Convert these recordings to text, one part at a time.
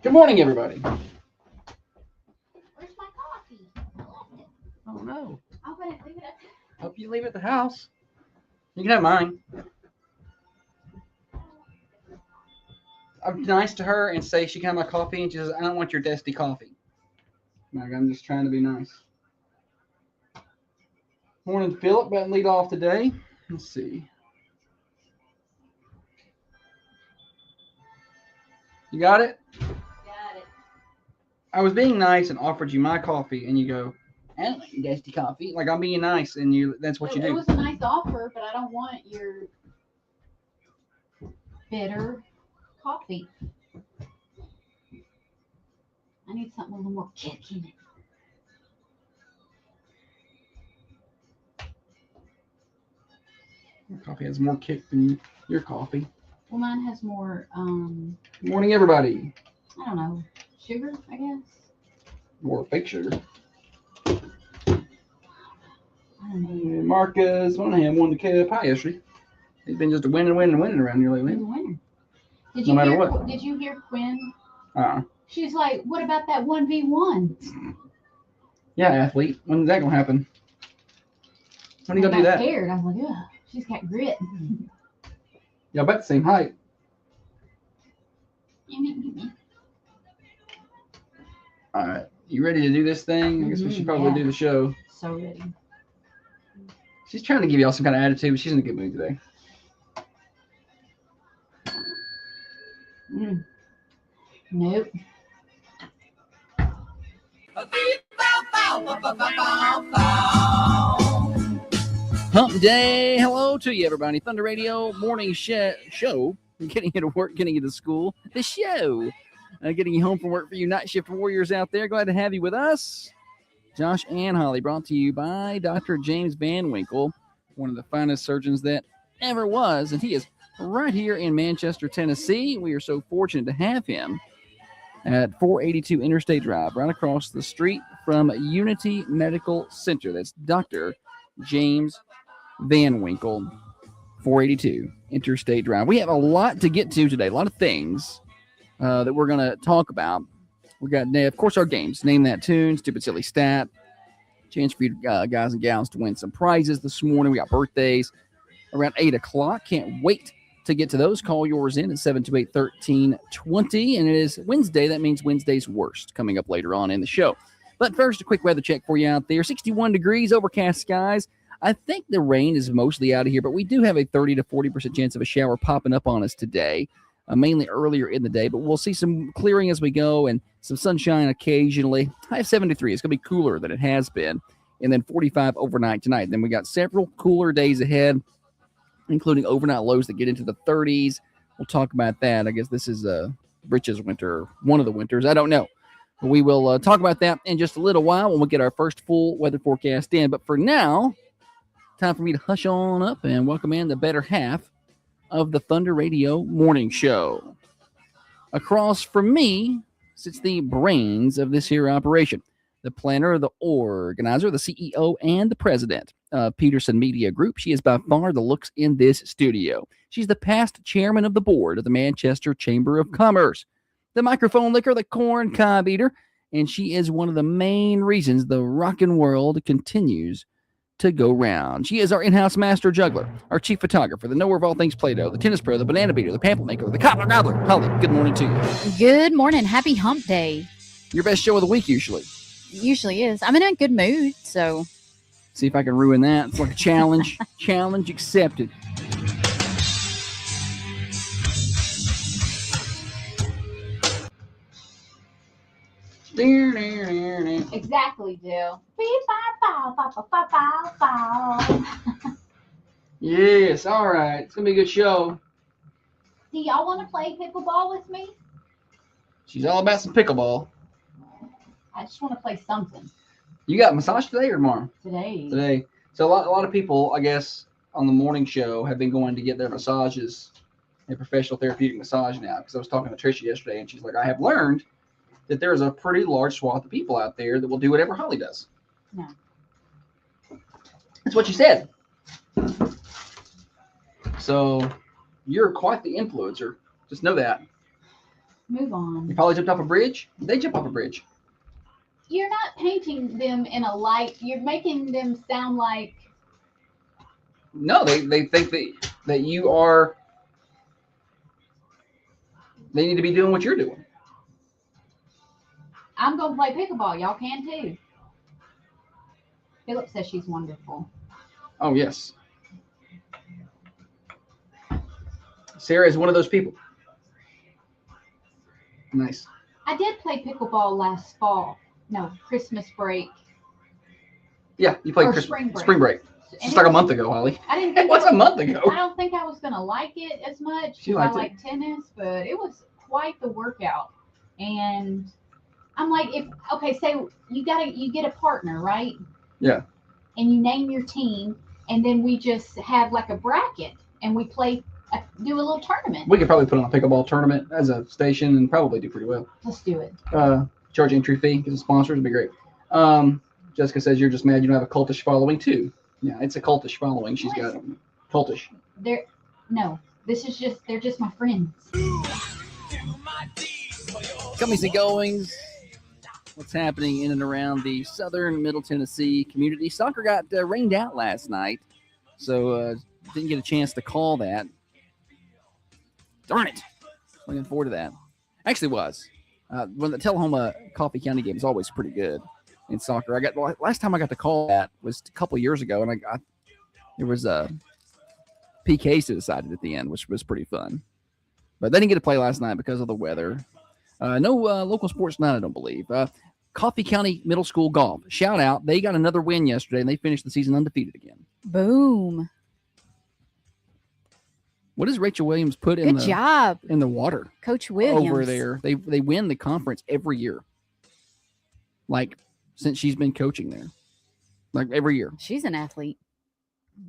Good morning, everybody. Where's my coffee? I left it. Oh, no. I'm going to leave it at Hope you leave it at the house. You can have mine. I'm nice to her and say she can have my coffee, and she says, I don't want your dusty coffee. Like, I'm just trying to be nice. Morning, Philip. About to lead off today. Let's see. You got it? Got it. I was being nice and offered you my coffee, and you go, I don't want your dusty coffee. Like, I'm being nice, and that's what you do. It was a nice offer, but I don't want your bitter coffee. I need something with a little more kick in it. Your coffee has more kick than your coffee. Well, mine has more, Good morning, everybody. I don't know, sugar, I guess. More fake sugar. I don't know. Marcus Monahan won the KO pie yesterday. He's been just winning around here lately. He's a winner. No matter what. Did you hear Quinn? Uh-uh. She's like, what about that 1v1? Yeah, athlete. When's that gonna happen? When are you gonna do that? I got scared. I was like, ugh, she's got grit. Y'all about the same height. All right. You ready to do this thing? I guess we should probably do the show. So ready. She's trying to give y'all some kind of attitude, but she's in a good mood today. Nope. Hump Day. Hello to you, everybody. Thunder Radio morning show. Getting you to work, getting you to school. The show. Getting you home from work for you night shift warriors out there. Glad to have you with us. Josh and Holly, brought to you by Dr. James Van Winkle, one of the finest surgeons that ever was. And he is right here in Manchester, Tennessee. We are so fortunate to have him at 482 Interstate Drive, right across the street from Unity Medical Center. That's Dr. James Van Winkle, 482 Interstate Drive. We have a lot to get to today, a lot of things that we're going to talk about. We got, of course, our games. Name That Tune, Stupid Silly Stat. Chance for you guys and gals to win some prizes this morning. We got birthdays around 8 o'clock. Can't wait to get to those. Call yours in at 728-1320. And it is Wednesday. That means Wednesday's worst coming up later on in the show. But first, a quick weather check for you out there. 61 degrees, overcast skies. I think the rain is mostly out of here, but we do have a 30 to 40% chance of a shower popping up on us today, mainly earlier in the day. But we'll see some clearing as we go and some sunshine occasionally. High of 73. It's going to be cooler than it has been. And then 45 overnight tonight. Then we got several cooler days ahead, including overnight lows that get into the 30s. We'll talk about that. I guess this is Rich's winter, one of the winters. I don't know. But we will talk about that in just a little while when we get our first full weather forecast in. But for now, time for me to hush on up and welcome in the better half of the Thunder Radio Morning Show. Across from me sits the brains of this here operation, the planner, the organizer, the CEO, and the president of Peterson Media Group. She is by far the looks in this studio. She's the past chairman of the board of the Manchester Chamber of Commerce, the microphone licker, the corn cob eater, and she is one of the main reasons the rockin' world continues to go round. She is our in-house master juggler, our chief photographer, the knower of all things Play-Doh, the tennis pro, the banana beater, the pamphlet maker, the cobbler gobbler. Holly, good morning to you. Good morning. Happy hump day. Your best show of the week, usually. Usually is. I'm in a good mood, so. See if I can ruin that. It's like a challenge. Challenge accepted. Exactly, Jill. Yes, all right. It's going to be a good show. Do y'all want to play pickleball with me? She's all about some pickleball. I just want to play something. You got massage today or tomorrow? Today. Today. So a lot of people, I guess, on the morning show have been going to get their massages, a professional therapeutic massage now. Because I was talking to Tricia yesterday, and she's like, I have learned that there's a pretty large swath of people out there that will do whatever Holly does. No. That's what she said. So you're quite the influencer. Just know that. Move You on. probably jumped off a bridge. They jump off a bridge. You're not painting them in a light. You're making them sound like No, they think that you are. They need to be doing what you're doing. I'm gonna play pickleball. Y'all can too. Philip says she's wonderful. Oh yes, Sarah is one of those people. Nice. I did play pickleball last fall. No, Christmas break. Yeah, you played Or Christmas spring break. It's And just like a it- month ago, Holly. I didn't It think was a month ago. I don't think I was gonna like it as much She because I liked it. like tennis, but it was quite the workout. And I'm like, say you get a partner, right? Yeah. And you name your team, and then we just have like a bracket, and we play, do a little tournament. We could probably put on a pickleball tournament as a station and probably do pretty well. Let's do it. Charge entry fee because the sponsors would be great. Jessica says you're just mad you don't have a cultish following too. Yeah, it's a cultish following. She's got cultish. They're just my friends. Comings and goings. What's happening in and around the southern Middle Tennessee community? Soccer got rained out last night, so didn't get a chance to call that. Darn it! Looking forward to that. Actually, was when the Tullahoma Coffee County game is always pretty good in soccer. Last time I got to call that was a couple years ago, and there was PKs to decided at the end, which was pretty fun. But they didn't get to play last night because of the weather. No local sports tonight, I don't believe. Coffee County Middle School Golf. Shout out. They got another win yesterday, and they finished the season undefeated again. Boom. What does Rachel Williams put Good job, in the water Coach Williams. over there? They win the conference every year. Like, since she's been coaching there. Like, every year. She's an athlete.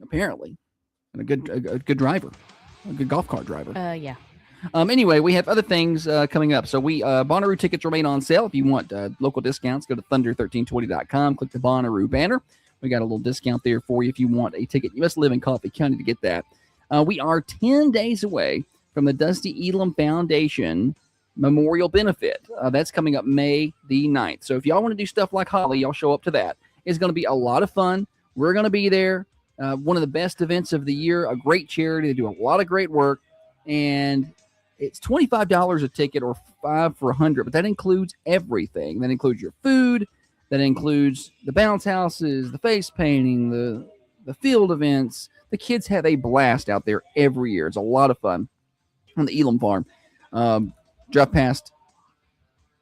Apparently. And a good driver. A good golf cart driver. Yeah. Anyway, we have other things coming up. So Bonnaroo tickets remain on sale. If you want local discounts, go to thunder1320.com. Click the Bonnaroo banner. We got a little discount there for you if you want a ticket. You must live in Coffee County to get that. We are 10 days away from the Dusty Elam Foundation Memorial Benefit. That's coming up May the 9th. So if y'all want to do stuff like Holly, y'all show up to that. It's going to be a lot of fun. We're going to be there. One of the best events of the year. A great charity. They do a lot of great work. And it's $25 a ticket or $5 for $100, but that includes everything. That includes your food. That includes the bounce houses, the face painting, the field events. The kids have a blast out there every year. It's a lot of fun on the Elam farm. Drive past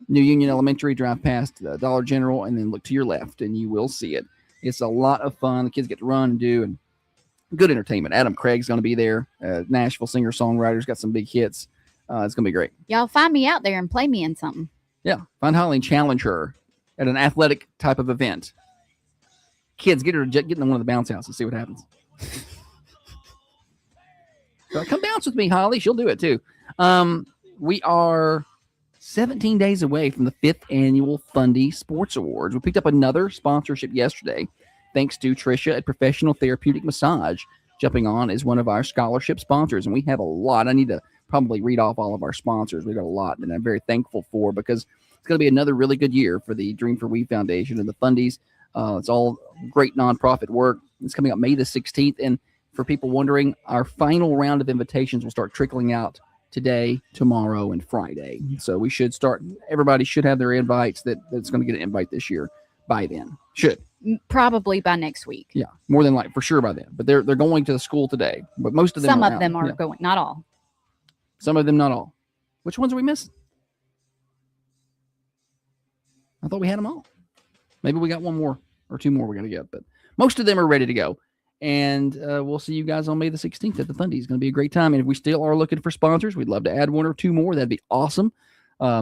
New Union Elementary, drive past Dollar General, and then look to your left, and you will see it. It's a lot of fun. The kids get to run and do, and good entertainment. Adam Craig's going to be there. Nashville singer-songwriter's got some big hits. It's going to be great. Y'all find me out there and play me in something. Yeah. Find Holly and challenge her at an athletic type of event. Kids, get in one of the bounce houses and see what happens. So come bounce with me, Holly. She'll do it too. We are 17 days away from the 5th annual Fundy Sports Awards. We picked up another sponsorship yesterday, thanks to Tricia at Professional Therapeutic Massage, jumping on as one of our scholarship sponsors. And we have a lot. I need to probably read off all of our sponsors. We've got a lot, and I'm very thankful for, because it's going to be another really good year for the Dream for We Foundation and the Fundies. It's all great nonprofit work. It's coming up May the 16th. And for people wondering, our final round of invitations will start trickling out today, tomorrow, and Friday. So we should start. Everybody should have their invites that's going to get an invite this year by then. Should. Probably by next week. Yeah, more than like for sure by then. But they're going to the school today. But most of them Some are of them are going, not all. Some of them, not all. Which ones are we missing? I thought we had them all. Maybe we got one more or two more we got to get. But most of them are ready to go. And we'll see you guys on May the 16th at the Fundy. It's going to be a great time. And if we still are looking for sponsors, we'd love to add one or two more. That'd be awesome. You're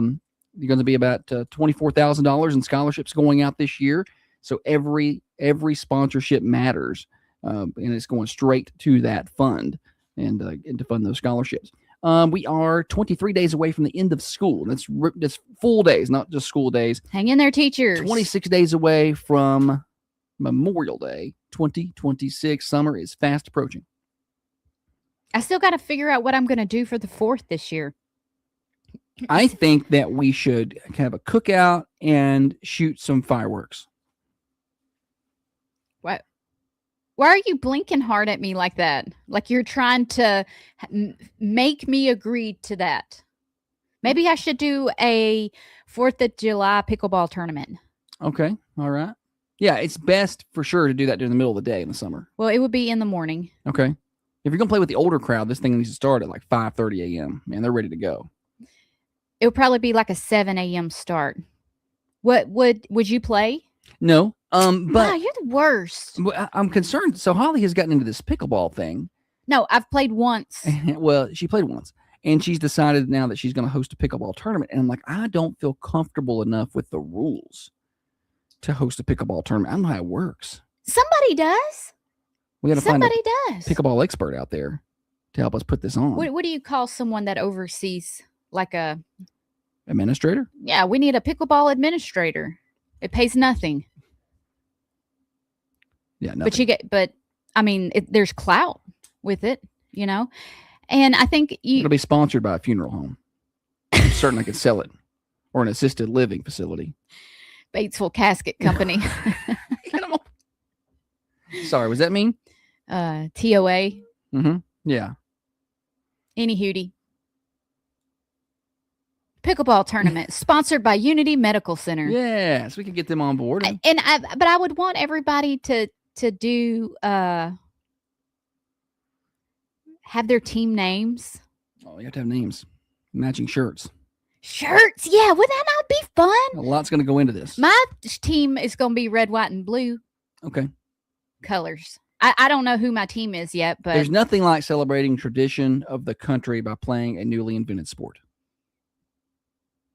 going to be about $24,000 in scholarships going out this year. So every sponsorship matters. And it's going straight to that fund and to fund those scholarships. We are 23 days away from the end of school. That's full days, not just school days. Hang in there, teachers. 26 days away from Memorial Day 2026. Summer is fast approaching. I still got to figure out what I'm going to do for the 4th this year. I think that we should have a cookout and shoot some fireworks. What? Why are you blinking hard at me like that? Like you're trying to make me agree to that. Maybe I should do a 4th of July pickleball tournament. Okay. All right. Yeah, it's best for sure to do that during the middle of the day in the summer. Well, it would be in the morning. Okay. If you're going to play with the older crowd, this thing needs to start at like 5:30 a.m. Man, they're ready to go. It would probably be like a 7 a.m. start. What would you play? No. Wow, But you're the worst. I'm concerned. So Holly has gotten into this pickleball thing. No, I've played once. Well, she played once. And she's decided now that she's going to host a pickleball tournament. And I'm like, I don't feel comfortable enough with the rules to host a pickleball tournament. I don't know how it works. Somebody does. We got to find Somebody a does. pickleball expert out there to help us put this on. What do you call someone that oversees like a... Administrator? Yeah, we need a pickleball administrator. It pays nothing. Yeah, nothing. But I mean, there's clout with it, you know? And I think It'll be sponsored by a funeral home. I'm certain I could sell it. Or an assisted living facility. Batesville Casket Company. Sorry, was that mean? TOA. Mm-hmm. Yeah. Any hootie. Pickleball tournament sponsored by Unity Medical Center. Yes, we can get them on board. But I would want everybody to do have their team names. Oh, you have to have names. Matching shirts. Shirts, yeah. Would that not be fun? A lot's going to go into this. My team is going to be red, white, and blue Okay. colors. I don't know who my team is yet, but There's nothing like celebrating tradition of the country by playing a newly invented sport.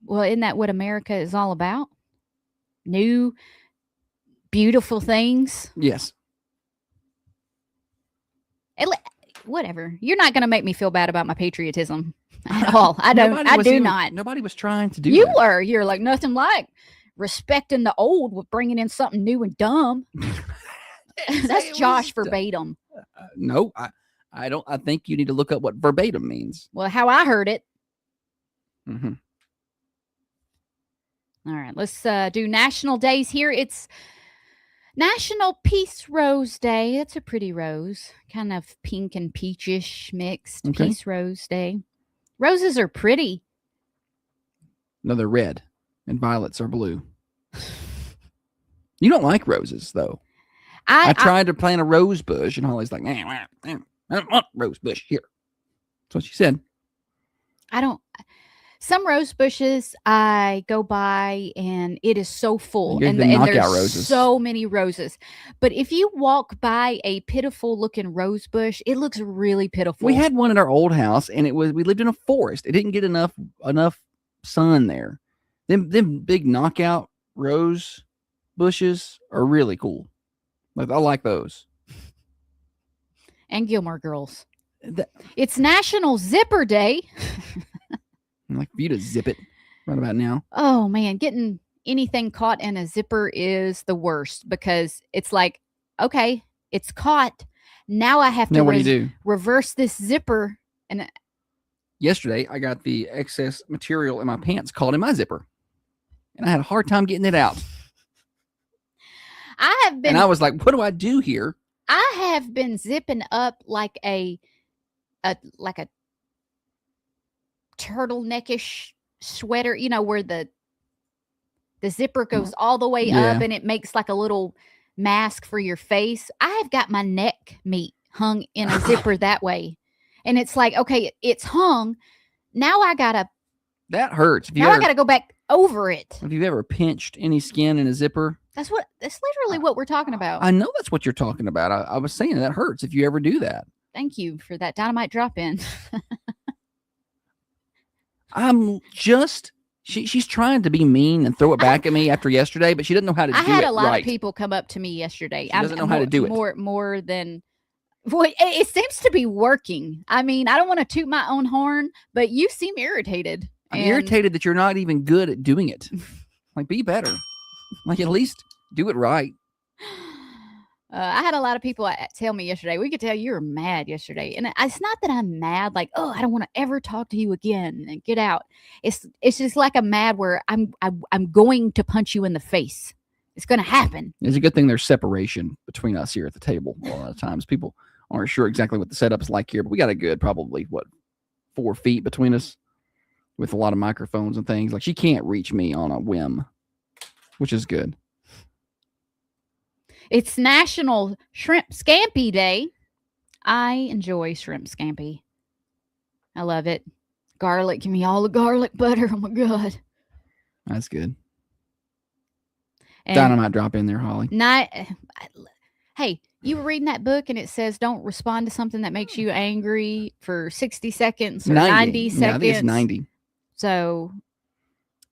well, isn't that what America is all about? New, beautiful things. Yes. Whatever. You're not going to make me feel bad about my patriotism at all. I don't. I do not. Nobody was trying to do You that. were. You're like nothing like respecting the old with bringing in something new and dumb. That's Josh verbatim. No, I don't. I think you need to look up what verbatim means. Well, how I heard it. Mm-hmm. All right, let's do national days here. It's National Peace Rose Day. That's a pretty rose, kind of pink and peachish mixed. Okay. Peace Rose Day. Roses are pretty. No, they're red, and violets are blue. You don't like roses, though. I tried to plant a rose bush, and Holly's like, I don't want rose bush here. That's what she said. I don't. Some rose bushes I go by and it is so full, You and, get and the knockout there's roses. so many roses. But if you walk by a pitiful looking rose bush, it looks really pitiful. We had one in our old house, and we lived in a forest. It didn't get enough sun there. Them big knockout rose bushes are really cool. Like I like those. And Gilmore Girls. It's National Zipper Day. I'd like for you to zip it right about now. Oh man, getting anything caught in a zipper is the worst because it's like, okay, it's caught. Now I have to Now what do you do? reverse this zipper. And Yesterday, I got the excess material in my pants caught in my zipper, and I had a hard time getting it out. And I was like, "What do I do here?" I have been zipping up like a turtleneckish sweater, you know, where the zipper goes all the way up and it makes like a little mask for your face. I have got my neck meat hung in a zipper that way. And it's like, okay, it's hung. Now I gotta. That hurts. I gotta go back over it. Have you ever pinched any skin in a zipper? That's literally what we're talking about. I know that's what you're talking about. I was saying that hurts if you ever do that. Thank you for that dynamite drop in. I'm just. She's trying to be mean and throw it back at me after yesterday, but she doesn't know how to do it. I had a lot right. of people come up to me yesterday. She doesn't know how to do it. More than. Well, it seems to be working. I mean, I don't want to toot my own horn, but you seem irritated. I'm irritated that you're not even good at doing it. Like, be better. Like, at least do it right. I had a lot of people tell me yesterday, we could tell you were mad yesterday. And it's not that I'm mad, like, oh, I don't want to ever talk to you again and get out. It's just like I'm mad where I'm going to punch you in the face. It's going to happen. It's a good thing there's separation between us here at the table. A lot of times people aren't sure exactly what the setup is like here, but we got a good probably, 4 feet between us with a lot of microphones and things. Like she can't reach me on a whim, which is good. It's National Shrimp Scampi Day. I enjoy shrimp scampi. I love it. Garlic. Give me all the garlic butter. Oh, my God. That's good. And Dynamite drop in there, Holly. Hey, you were reading that book and it says don't respond to something that makes you angry for 60 seconds or 90 seconds. Yeah, I think it's 90. So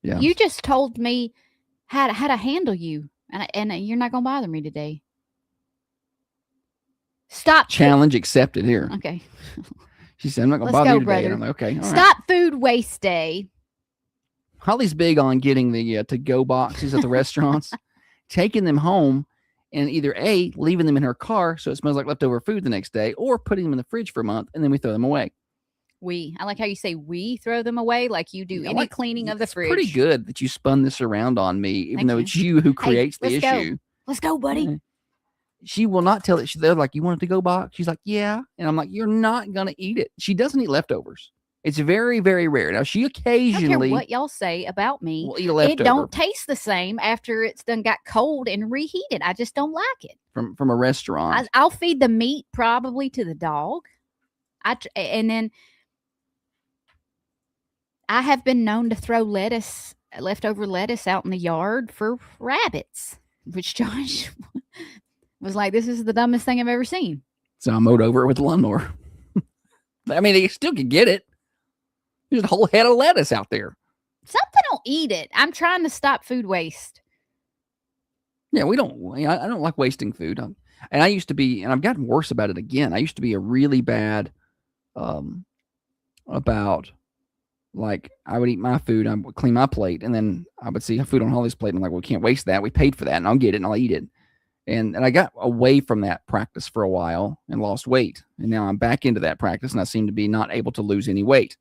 yeah, you just told me how to handle you. And you're not going to bother me today. Stop. Challenge accepted here. Okay. She said, I'm not going to bother you today. Brother. And I'm like, okay. Stop food waste day. Holly's big on getting the to-go boxes at the restaurants, taking them home, and either A, leaving them in her car so it smells like leftover food the next day, or putting them in the fridge for a month, and then we throw them away. I like how you say we throw them away, like you do any cleaning of the fridge. It's pretty good that you spun this around on me, even though it's you who creates the issue. Let's go, buddy. She will not tell it. They're like, you want it to go box? She's like, yeah. And I'm like, you're not going to eat it. She doesn't eat leftovers. It's very, very rare. Now, she occasionally. I don't care what y'all say about me. Will eat a leftover. It don't taste the same after it's done got cold and reheated. I just don't like it. From a restaurant. I'll feed the meat probably to the dog. And then I have been known to throw leftover lettuce out in the yard for rabbits, which Josh was like, this is the dumbest thing I've ever seen. So I mowed over it with the lawnmower. I mean, they still could get it. There's a whole head of lettuce out there. Something will eat it. I'm trying to stop food waste. Yeah, I don't like wasting food. And I used to be, and I've gotten worse about it again. I used to be a really bad about, like, I would eat my food, I would clean my plate, and then I would see food on Holly's plate, and I'm like, well, we can't waste that. We paid for that, and I'll get it, and I'll eat it. And I got away from that practice for a while and lost weight. And now I'm back into that practice, and I seem to be not able to lose any weight.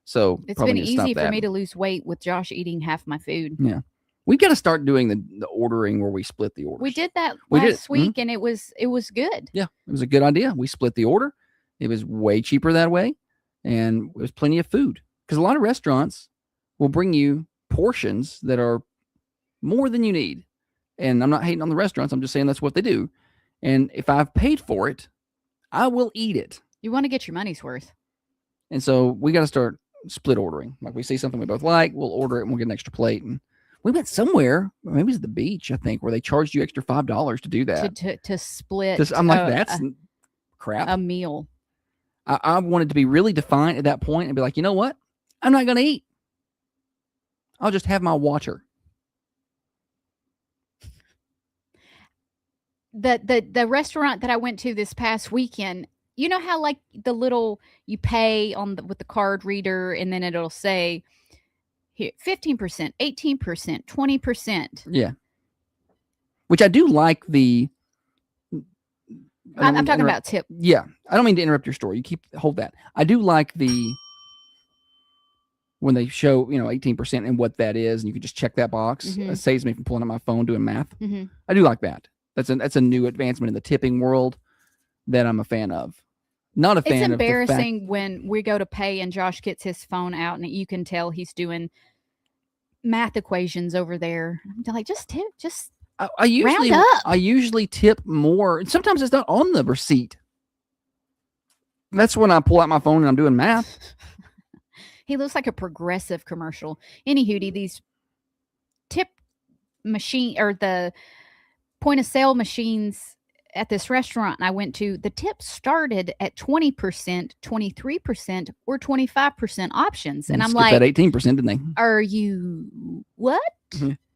So it's been easy for me to lose weight with Josh eating half my food. Yeah. We got to start doing the ordering where we split the orders. We did that last week, and it was good. Yeah, it was a good idea. We split the order. It was way cheaper that way, and it was plenty of food. Because a lot of restaurants will bring you portions that are more than you need. And I'm not hating on the restaurants. I'm just saying that's what they do. And if I've paid for it, I will eat it. You want to get your money's worth. And so we got to start split ordering. Like we see something we both like, we'll order it and we'll get an extra plate. And we went somewhere, maybe it was the beach, I think, where they charged you extra $5 to do that. To split. I'm like, that's crap. A meal. I wanted to be really defiant at that point and be like, you know what? I'm not going to eat. I'll just have my water. The restaurant that I went to this past weekend, you know how like the little you pay with the card reader and then it'll say here 15%, 18%, 20%. Yeah. Which I do like the I'm talking about tip. Yeah. I don't mean to interrupt your story. Hold that. I do like when they show, 18% and what that is, and you can just check that box. Mm-hmm. It saves me from pulling out my phone doing math. Mm-hmm. I do like that. That's a new advancement in the tipping world that I'm a fan of. Not a fan of. It's embarrassing when we go to pay and Josh gets his phone out and you can tell he's doing math equations over there. I'm like, just tip, just round up. I usually tip more. And sometimes it's not on the receipt. That's when I pull out my phone and I'm doing math. He looks like a Progressive commercial. Anywho, these tip machine or the point of sale machines at this restaurant I went to, the tips started at 20%, 23%, or 25% options. And I'm like, that 18%, didn't they? Are you what?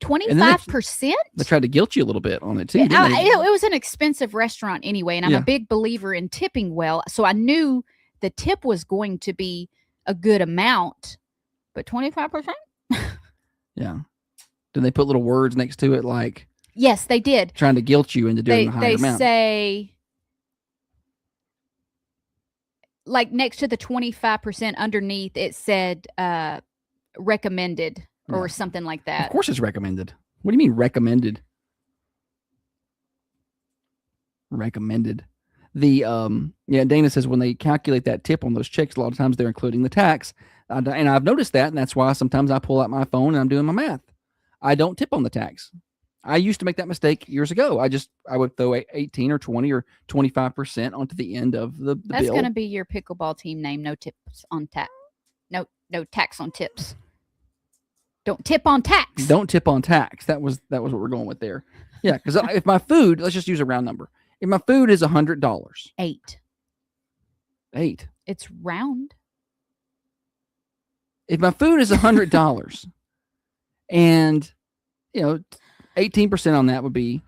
25%? They tried to guilt you a little bit on it too. It was an expensive restaurant anyway, and I'm a big believer in tipping well. So I knew the tip was going to be a good amount, but 25%? Yeah. Did they put little words next to it like Yes, they did. Trying to guilt you into doing a higher They amount. say, like next to the 25% underneath, it said recommended or something like that. Of course it's recommended. What do you mean recommended? Recommended. Dana says when they calculate that tip on those checks, a lot of times they're including the tax. And I've noticed that, and that's why sometimes I pull out my phone and I'm doing my math. I don't tip on the tax. I used to make that mistake years ago. I would throw 18 or 20 or 25% onto the end of the That's bill. going to be your pickleball team name. No tips on tax. No tax on tips. Don't tip on tax. Don't tip on tax. That was what we're going with there. Yeah, because if my food, let's just use a round number. If my food is $100, $8. It's round. If my food is $100, and 18% on that would be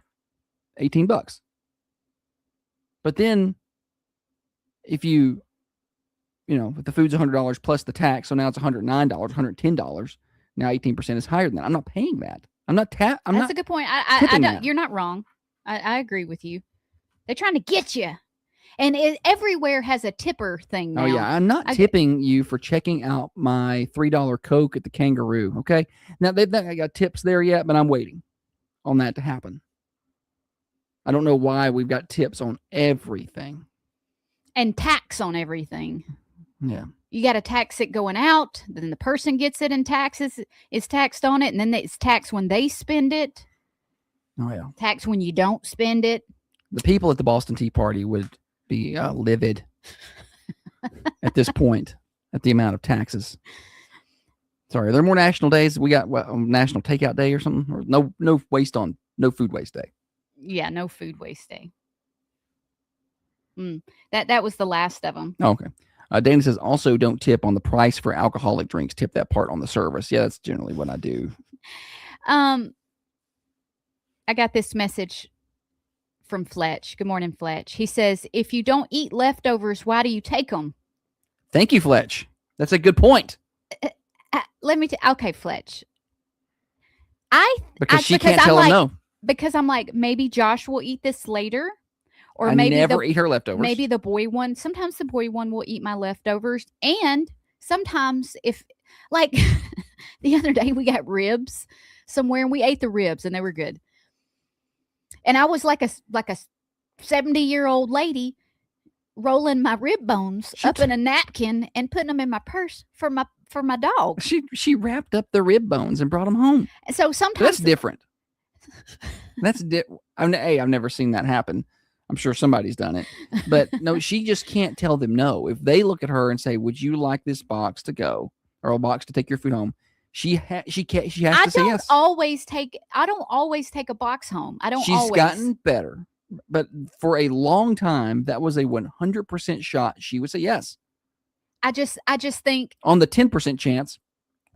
$18. But then, if if the food's $100 plus the tax, so now it's $109, $110. Now 18% is higher than that. I'm not paying that. That's a good point. You're not wrong. I agree with you. They're trying to get you. And everywhere has a tipper thing now. Oh, yeah. I'm not tipping you for checking out my $3 Coke at the Kangaroo, okay? Now, they've not got tips there yet, but I'm waiting on that to happen. I don't know why we've got tips on everything. And tax on everything. Yeah. You got to tax it going out, then the person gets it and is taxed on it, and then it's taxed when they spend it. Oh, yeah. Tax when you don't spend it. The people at the Boston Tea Party would be livid at this point at the amount of taxes. Sorry, are there more national days? We got National Takeout Day or something? Or no food waste day. Yeah, no food waste day. That was the last of them. Oh, okay. Dana says also don't tip on the price for alcoholic drinks. Tip that part on the service. Yeah, that's generally what I do. I got this message from Fletch. Good morning, Fletch. He says, if you don't eat leftovers, why do you take them? Thank you, Fletch. That's a good point. Let me okay, Fletch. Because she can't tell him no. Because I'm like, maybe Josh will eat this later. Or I maybe never eat her leftovers. Maybe the boy one. Sometimes the boy one will eat my leftovers. And sometimes if, like, the other day we got ribs somewhere and we ate the ribs and they were good. And I was like a 70-year-old lady rolling my rib bones up in a napkin and putting them in my purse for my dog. She wrapped up the rib bones and brought them home. So sometimes that's different. I've never seen that happen. I'm sure somebody's done it, but no, she just can't tell them no. If they look at her and say, "Would you like this box to go or a box to take your food home?" She has to say yes. I don't always take a box home. She's gotten better, but for a long time, that was a 100% shot. She would say yes. I just think on the 10% chance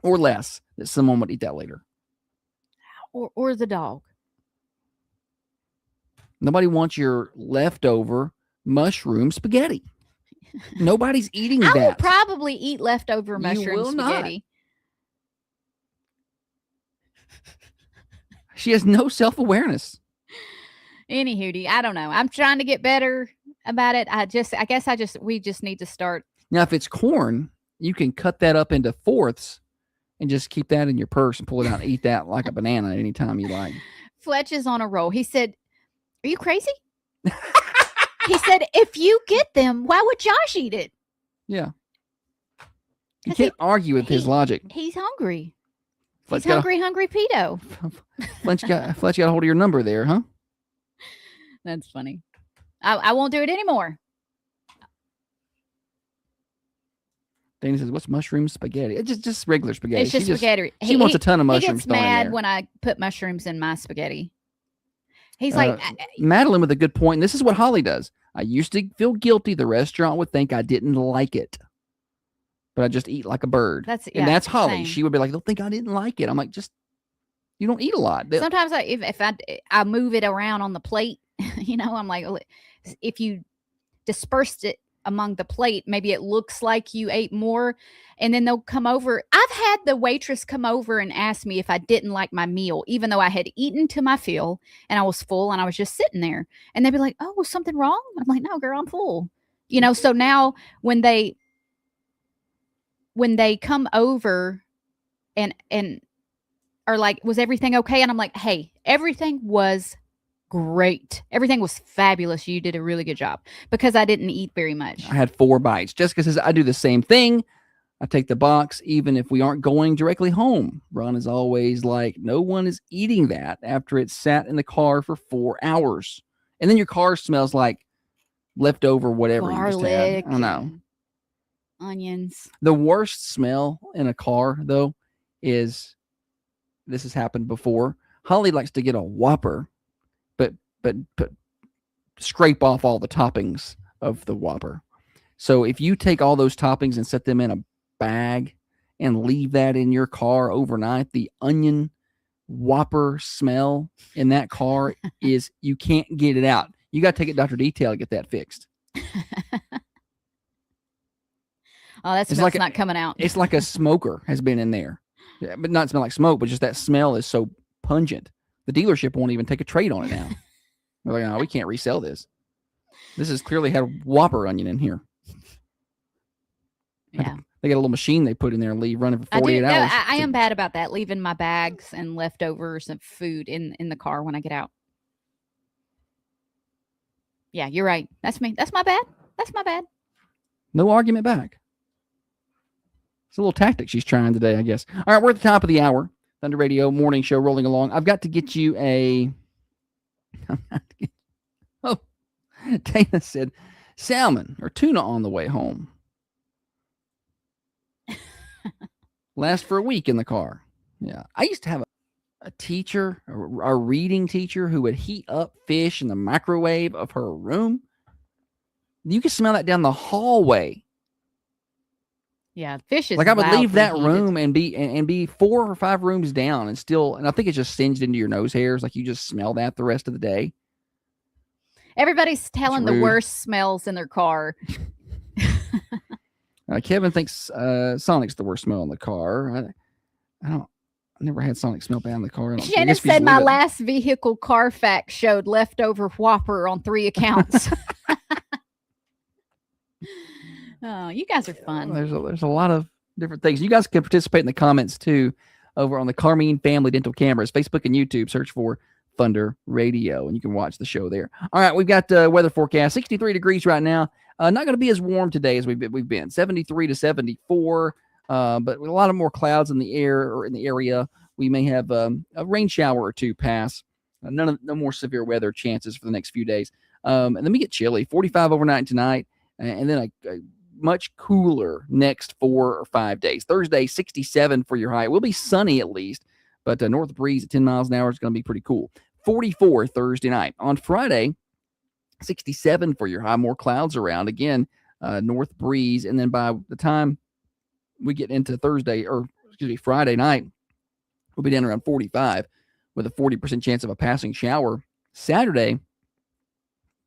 or less that someone would eat that later. Or the dog. Nobody wants your leftover mushroom spaghetti. Nobody's eating that. I will probably eat leftover mushroom spaghetti. Not. She has no self-awareness. Anywho, I don't know. I'm trying to get better about it. We just need to start. Now, if it's corn, you can cut that up into fourths and just keep that in your purse and pull it out and eat that like a banana anytime you like. Fletch is on a roll. He said, "Are you crazy?" He said, "If you get them, why would Josh eat it?" Yeah. You can't argue with his logic. He's hungry. Fletch He's hungry pedo. Fletch got a hold of your number there, huh? That's funny. I won't do it anymore. Dana says, "What's mushroom spaghetti?" It's just regular spaghetti. It's just spaghetti. She wants a ton of mushrooms. He gets mad when I put mushrooms in my spaghetti. He's like, Madeline with a good point. And this is what Holly does. I used to feel guilty. The restaurant would think I didn't like it, but I just eat like a bird. That's Holly. Same. She would be like, "They'll think I didn't like it." I'm like, you don't eat a lot. Sometimes if I move it around on the plate, I'm like, if you dispersed it among the plate, maybe it looks like you ate more, and then they'll come over. I've had the waitress come over and ask me if I didn't like my meal, even though I had eaten to my fill and I was full and I was just sitting there. And they'd be like, "Oh, was something wrong?" I'm like, "No, girl, I'm full." So now when they come over and are like, "Was everything okay?" And I'm like, "Hey, everything was great. Everything was fabulous. You did a really good job," because I didn't eat very much. I had 4 bites. Jessica says, I do the same thing. I take the box even if we aren't going directly home. Ron is always like, no one is eating that after it's sat in the car for 4 hours. And then your car smells like leftover whatever you just had. I don't know. Onions. The worst smell in a car, though, is, this has happened before. Holly likes to get a Whopper, but scrape off all the toppings of the Whopper. So if you take all those toppings and set them in a bag and leave that in your car overnight, the onion Whopper smell in that car is, you can't get it out. You got to take it to Dr. Detail to get that fixed. Oh, that smell's not coming out. It's like a smoker has been in there. Yeah, but not smell like smoke, but just that smell is so pungent. The dealership won't even take a trade on it now. They're like, no, we can't resell this. This has clearly had Whopper onion in here. Yeah. They got a little machine they put in there and leave running for 48 hours. I am bad about that, leaving my bags and leftovers of food in the car when I get out. Yeah, you're right. That's me. That's my bad. That's my bad. No argument back. It's a little tactic she's trying today, I guess. All right, we're at the top of the hour. Thunder Radio morning show rolling along. I've got to get you a... Oh, Dana said salmon or tuna on the way home. Last for a week in the car. Yeah. I used to have a teacher, a reading teacher, who would heat up fish in the microwave of her room. You could smell that down the hallway. Yeah, fish is like I would leave that heated. room and be 4 or 5 rooms down and I think it's just singed into your nose hairs. Like you just smell that the rest of the day. Everybody's telling the worst smells in their car. Kevin thinks Sonic's the worst smell in the car. I never had Sonic smell bad in the car. Shannon said my last vehicle Carfax showed leftover Whopper on 3 accounts. Oh, you guys are fun. There's a lot of different things. You guys can participate in the comments too over on the Carmine Family Dental Cameras, Facebook and YouTube. Search for Thunder Radio, and you can watch the show there. All right, we've got weather forecast. 63 degrees right now. Not going to be as warm today as we've been. 73 to 74, but with a lot of more clouds in the air or in the area. We may have a rain shower or two pass. No more severe weather chances for the next few days. And then we get chilly. 45 overnight tonight, and then a much cooler next 4 or 5 days. Thursday, 67 for your high. It will be sunny at least, but north breeze at 10 miles an hour is going to be pretty cool. 44 Thursday night. On Friday, 67 for your high. More clouds around. Again, north breeze. And then by the time we get into Friday night, we'll be down around 45 with a 40% chance of a passing shower. Saturday,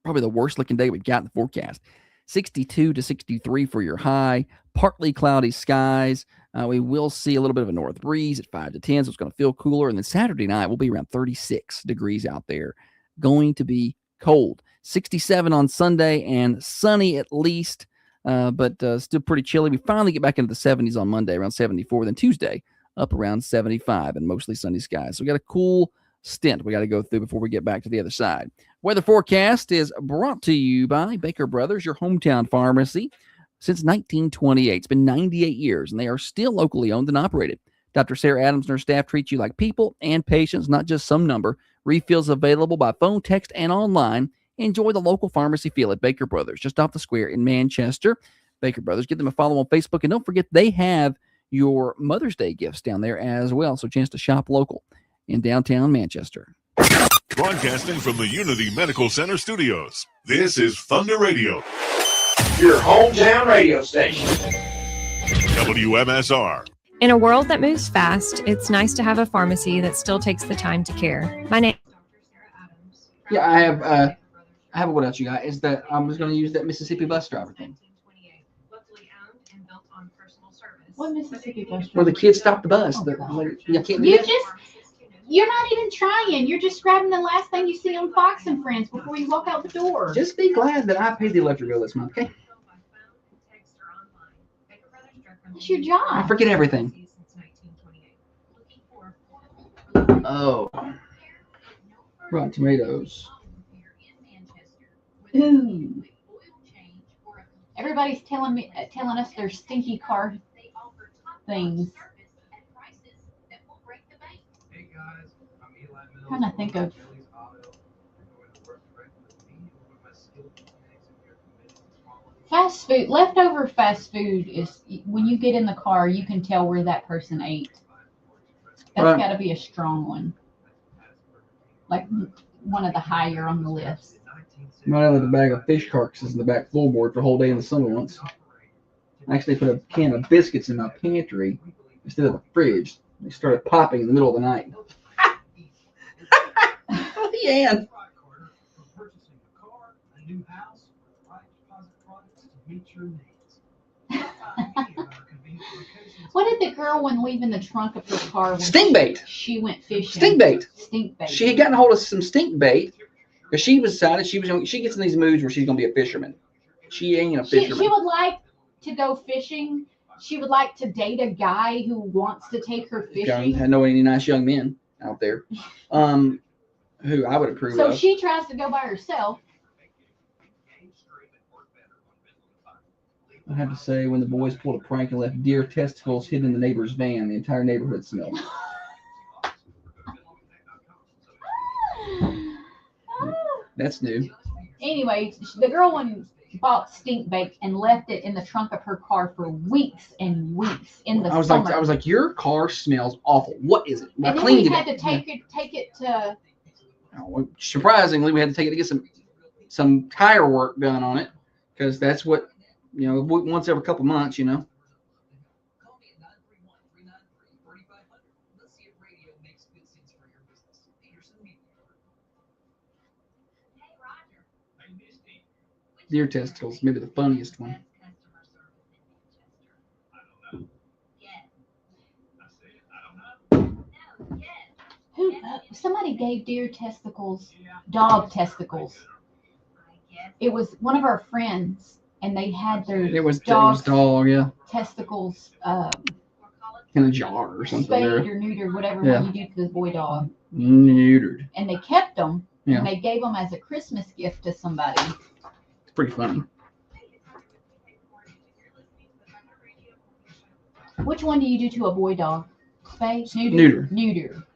probably the worst looking day we've got in the forecast. 62 to 63 for your high. Partly cloudy skies. We will see a little bit of a north breeze at 5 to 10, so it's going to feel cooler. And then Saturday night will be around 36 degrees out there. Going to be cold. 67 on Sunday and sunny at least, but still pretty chilly. We finally get back into the 70s on Monday, around 74. Then Tuesday, up around 75 and mostly sunny skies. So we got a cool stint we got to go through before we get back to the other side. Weather forecast is brought to you by Baker Brothers, your hometown pharmacy. Since 1928. It's been 98 years, and they are still locally owned and operated. Dr. Sarah Adams and her staff treat you like people and patients, not just some number. Refills available by phone, text, and online. Enjoy the local pharmacy feel at Baker Brothers, just off the square in Manchester. Baker Brothers, give them a follow on Facebook, and don't forget they have your Mother's Day gifts down there as well, so a chance to shop local in downtown Manchester. Broadcasting from the Unity Medical Center studios, this is Thunder Radio, your hometown radio station. WMSR. In a world that moves fast, it's nice to have a pharmacy that still takes the time to care. My name. Yeah, I have what else you got? Is that I was going to use that Mississippi bus driver thing. What Mississippi bus? Where the kids stop the bus. Oh, God. You can't do You that? you're not even trying. You're just grabbing the last thing you see on Fox and Friends before you walk out the door. Just be glad that I paid the electric bill this month, okay? It's your job. I forget everything. Oh. Rotten Tomatoes. Ooh. Everybody's telling us their stinky car things. I'm trying to think of. Fast food, leftover fast food is when you get in the car, you can tell where that person ate. That's Right. got to be a strong one, like one of the higher on the list. Might have a bag of fish carcasses in the back floorboard for a whole day in the summer once. I actually put a can of biscuits in my pantry instead of the fridge. They started popping in the middle of the night. Yeah. What did the girl when leaving the trunk of her car? When Stink bait. She went fishing. Stink bait. Stink bait. She had gotten a hold of some stink bait because she decided she gets in these moods where she's gonna be a fisherman. She ain't a fisherman. She would like to go fishing. She would like to date a guy who wants to take her fishing. I know any nice young men out there, who I would approve So of. she tries to go by herself. I have to say, when the boys pulled a prank and left deer testicles hidden in the neighbor's van, the entire neighborhood smelled. That's new. Anyway, the girl one bought stink bait and left it in the trunk of her car for weeks and weeks in the summer. I was like, your car smells awful. What is it? And then we had to take it to. Oh, surprisingly, we had to take it to get some tire work done on it because that's what. Once every couple months, Deer testicles, maybe the funniest one. Somebody gave deer testicles, dog testicles. It was one of our friends. And they had their dog, yeah. testicles in a jar or something. Spayed or neutered, whatever you do to the boy dog. Neutered. And they kept them. Yeah. And they gave them as a Christmas gift to somebody. It's pretty funny. Which one do you do to a boy dog? Spay? Neuter. Neuter.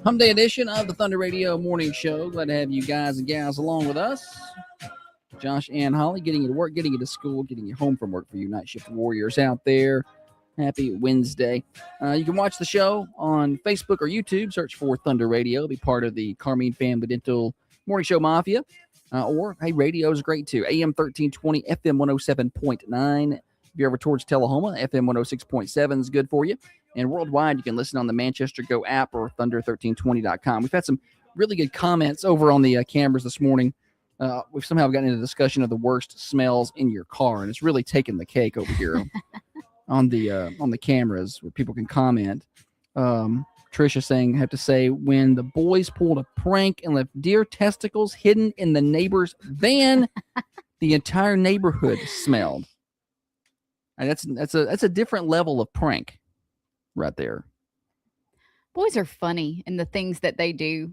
Hump Day edition of the Thunder Radio Morning Show. Glad to have you guys and gals along with us. Josh and Holly getting you to work, getting you to school, getting you home from work for you night shift warriors out there. Happy Wednesday. You can watch the show on Facebook or YouTube. Search for Thunder Radio. Be part of the Carmine Family Dental Morning Show Mafia. Or, hey, radio is great too. AM 1320, FM 107.9. If you're ever towards Tullahoma, FM 106.7 is good for you. And worldwide, you can listen on the Manchester Go app or thunder1320.com. We've had some really good comments over on the cameras this morning. We've somehow gotten into a discussion of the worst smells in your car, and it's really taken the cake over here on the cameras where people can comment. Trisha saying, I have to say, when the boys pulled a prank and left deer testicles hidden in the neighbor's van, the entire neighborhood smelled. And that's a different level of prank. Right there. Boys are funny in the things that they do.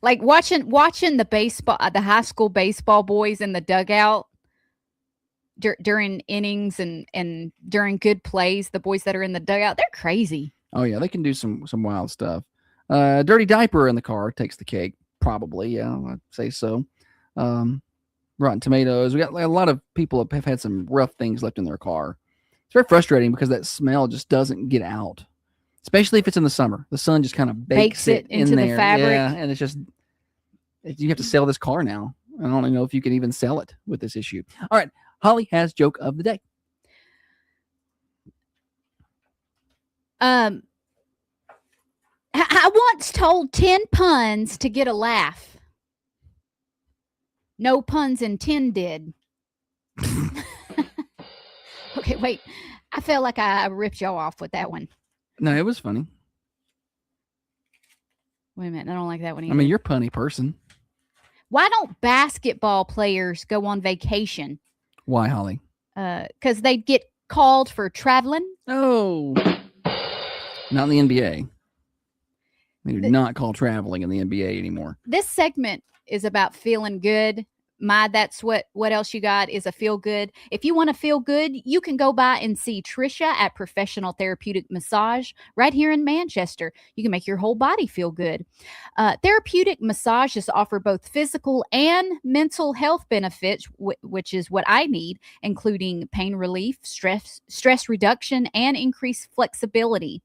Like watching the high school baseball boys in the dugout during innings and during good plays. The boys that are in the dugout, they're crazy. Oh yeah, they can do some wild stuff. Dirty diaper in the car takes the cake, probably. Yeah, I'd say so. Rotten Tomatoes. We got a lot of people have had some rough things left in their car. It's very frustrating because that smell just doesn't get out, especially if it's in the summer. The sun just kind of bakes it into in there. the fabric. Yeah, and it's just you have to sell this car now. I don't even know if you can even sell it with this issue. All right. Holly has joke of the day. I once told 10 puns to get a laugh. No puns intended. Okay, wait. I felt like I ripped y'all off with that one. No, it was funny. Wait a minute. I don't like that one either. I mean, you're a punny person. Why don't basketball players go on vacation? Why, Holly? Because they get called for traveling. Oh. Not in the NBA. They do not call traveling in the NBA anymore. This segment is about feeling good. That's what else you got is a feel good. If you want to feel good, you can go by and see Trisha at Professional Therapeutic Massage right here in Manchester. You can make your whole body feel good. Therapeutic massages offer both physical and mental health benefits, which is what I need, including pain relief, stress reduction, and increased flexibility.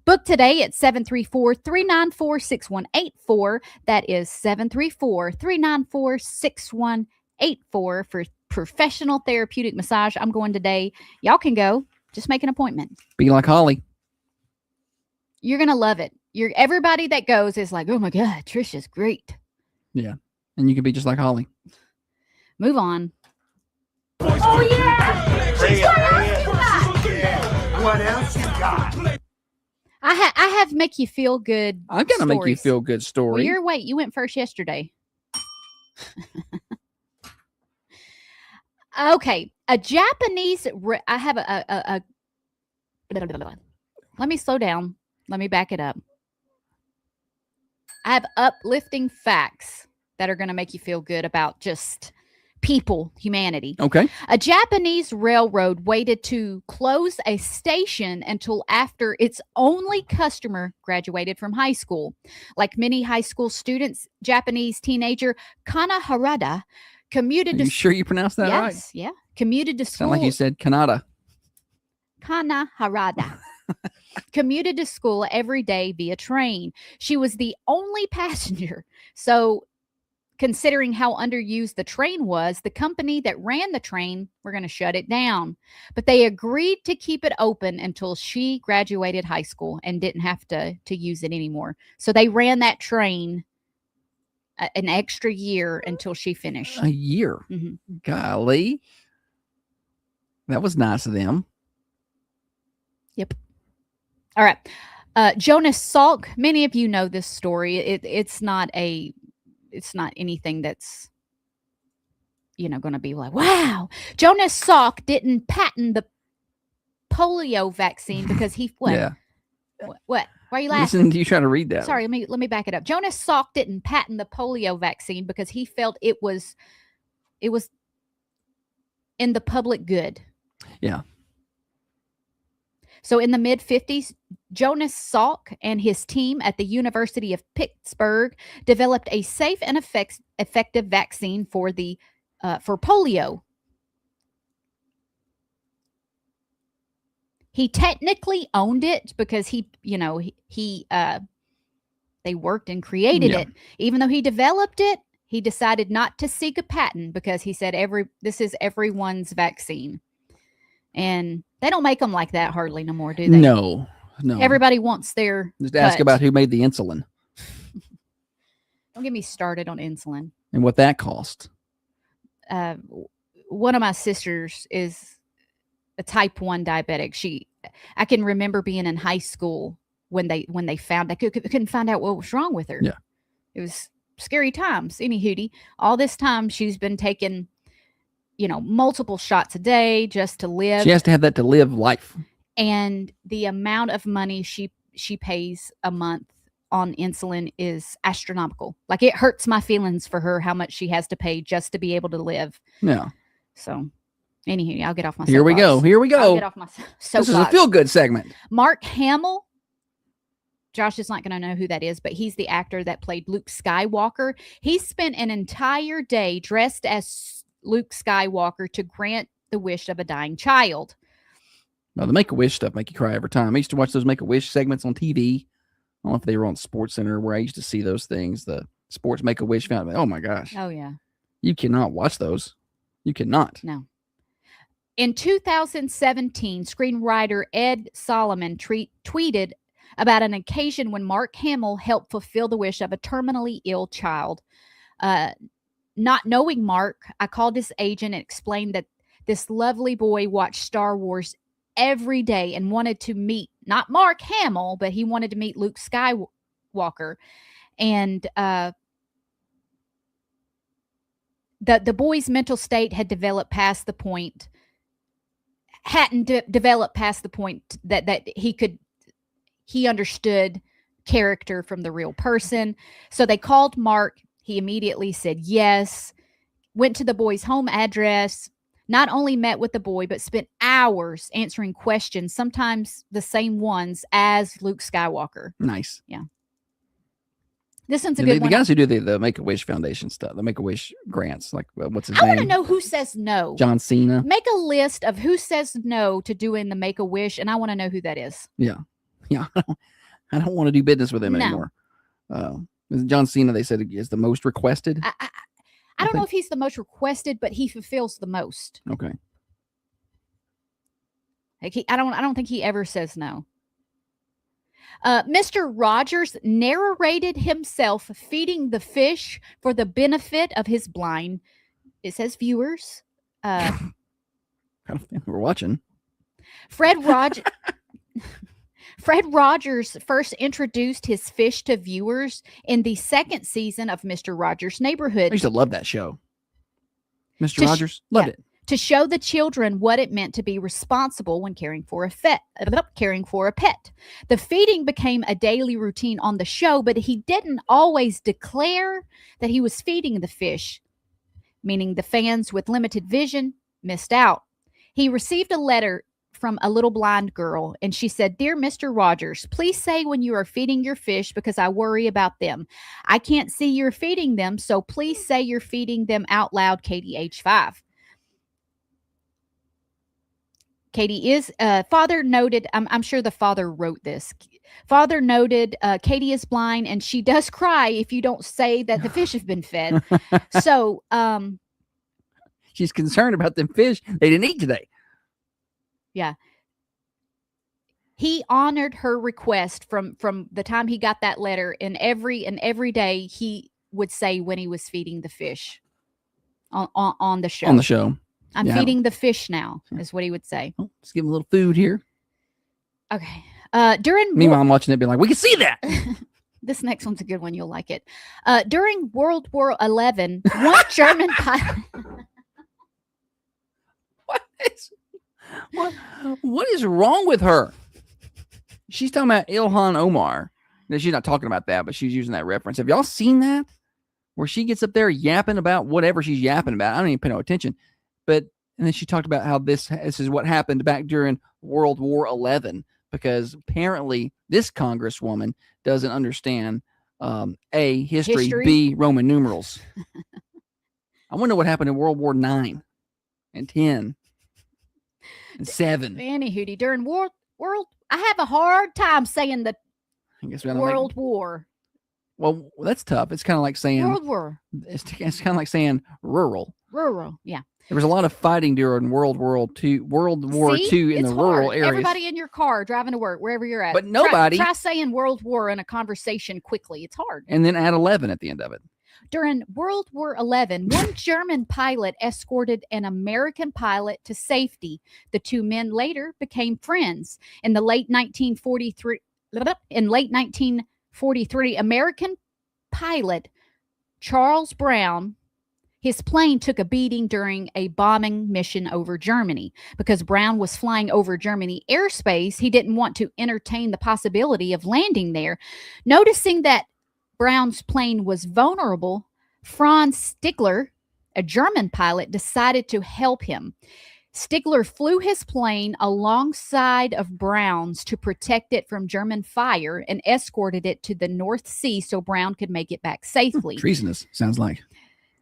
Book today at 734-394-6184. That is 734-394-6184 for professional therapeutic massage. I'm going today. Y'all can go. Just make an appointment. Be like Holly. You're going to love it. Everybody that goes is like, oh my God, Trisha's great. Yeah. And you can be just like Holly. Move on. Oh, yeah! What else you got? I have make you feel good. I've got to make you stories. feel good story. Well, you went first yesterday. Okay, a Japanese. I have a. Let me slow down. Let me back it up. I have uplifting facts that are going to make you feel good about just people, humanity. Okay. A Japanese railroad waited to close a station until after its only customer graduated from high school. Like many high school students, Japanese teenager Kana Harada commuted Are you sure you pronounced that right? Yes, yeah. Commuted to school. Sound like you said Kanada. Kana Harada. Commuted to school every day via train. She was the only passenger. So considering how underused the train was, the company that ran the train were going to shut it down. But they agreed to keep it open until she graduated high school and didn't have to use it anymore. So they ran that train an extra year until she finished. A year? Mm-hmm. Golly. That was nice of them. Yep. All right. Jonas Salk. Many of you know this story. It's not anything that's, going to be like, wow. Jonas Salk didn't patent the polio vaccine because he what? Yeah. What? Why are you laughing? Listen to you try to read that. Sorry, let me back it up. Jonas Salk didn't patent the polio vaccine because he felt it was in the public good. Yeah. So in the mid-50s, Jonas Salk and his team at the University of Pittsburgh developed a safe and effective vaccine for polio. He technically owned it because they worked and created it. Even though he developed it, he decided not to seek a patent because he said this is everyone's vaccine. And they don't make them like that hardly no more, do they? No. Everybody wants their Just ask about who made the insulin. Don't get me started on insulin. And what that cost. One of my sisters is a type 1 diabetic. I can remember being in high school when they couldn't find out what was wrong with her. Yeah. It was scary times. Anywho, all this time she's been taking multiple shots a day just to live. She has to have that to live life. And the amount of money she pays a month on insulin is astronomical. Like, it hurts my feelings for her how much she has to pay just to be able to live. Yeah. So, anywho, I'll get off my Here we go. I'll get off my soapbox. This is a feel-good segment. Mark Hamill. Josh is not going to know who that is, but he's the actor that played Luke Skywalker. He spent an entire day dressed as Luke Skywalker to grant the wish of a dying child. Well, the Make-A-Wish stuff make you cry every time. I used to watch those Make-A-Wish segments on TV. I don't know if they were on Sports Center where I used to see those things. The Sports Make-A-Wish fountain. Oh my gosh. Oh yeah. You cannot watch those. You cannot. No. In 2017, screenwriter Ed Solomon tweeted about an occasion when Mark Hamill helped fulfill the wish of a terminally ill child. Not knowing Mark, I called his agent and explained that this lovely boy watched Star Wars every day and wanted to meet, not Mark Hamill, but he wanted to meet Luke Skywalker. And the boy's mental state had developed past the point, developed past the point that he understood character from the real person. So they called Mark. He immediately said yes, went to the boy's home address, not only met with the boy, but spent hours answering questions, sometimes the same ones as Luke Skywalker. Nice. Yeah. This one's a good The one. guys who do the Make-A-Wish Foundation stuff, the Make-A-Wish grants, like what's his I name? want to know who says no. John Cena. Make a list of who says no to doing the Make-A-Wish, and I want to know who that is. Yeah. I don't want to do business with him No. anymore. John Cena, they said, is the most requested. I don't know if he's the most requested, but he fulfills the most. Okay. Like I don't think he ever says no. Mr. Rogers narrated himself feeding the fish for the benefit of his blind, it says, viewers. I don't think we're watching. Fred Rogers first introduced his fish to viewers in the second season of Mr. Rogers' I Neighborhood used to love that show. Mr. To sh- Rogers, loved yeah. it. to show the children what it meant to be responsible when caring for a pet. The feeding became a daily routine on the show, but he didn't always declare that he was feeding the fish, meaning the fans with limited vision missed out. He received a letter from a little blind girl, and she said, "Dear Mr. Rogers, please say when you are feeding your fish because I worry about them. I can't see you're feeding them, so please say you're feeding them out loud, Katie, age 5. Katie is, father noted, I'm sure the father wrote this. Father noted, Katie is blind and she does cry if you don't say that the fish have been fed. So, she's concerned about them fish they didn't eat today. yeah. He honored her request from the time he got that letter, and every day he would say when he was feeding the fish on the show. On the show. I'm Yeah. feeding the fish now, is what he would say. Oh, let's give him a little food here. Okay. During Meanwhile, I'm watching it being like, we can see that. this next one's a good one. You'll like it. During World War XI, one German pilot. What is wrong with her? She's talking about Ilhan Omar. No, she's not talking about that, but she's using that reference. Have y'all seen that? Where she gets up there yapping about whatever she's yapping about. I don't even pay no attention. And then she talked about how this is what happened back during World War XI, because apparently this congresswoman doesn't understand A, history, B, Roman numerals. I wonder what happened in World War IX and 10 and 7. Anywho, during world, I have a hard time saying the I guess we gotta World War. Well, that's tough. It's kind of like saying World War. It's kind of like saying rural. Rural, yeah. There was a lot of fighting during World War II in It's the rural hard. areas. Everybody in your car driving to work, wherever you're at. But nobody- Try saying World War in a conversation quickly. It's hard. And then add 11 at the end of it. During World War XI, one German pilot escorted an American pilot to safety. The two men later became friends. In late 1943, American pilot Charles Brown, his plane took a beating during a bombing mission over Germany. Because Brown was flying over Germany airspace, he didn't want to entertain the possibility of landing there. Noticing that Brown's plane was vulnerable, Franz Stigler, a German pilot, decided to help him. Stigler flew his plane alongside of Brown's to protect it from German fire and escorted it to the North Sea so Brown could make it back safely. Treasonous, sounds like.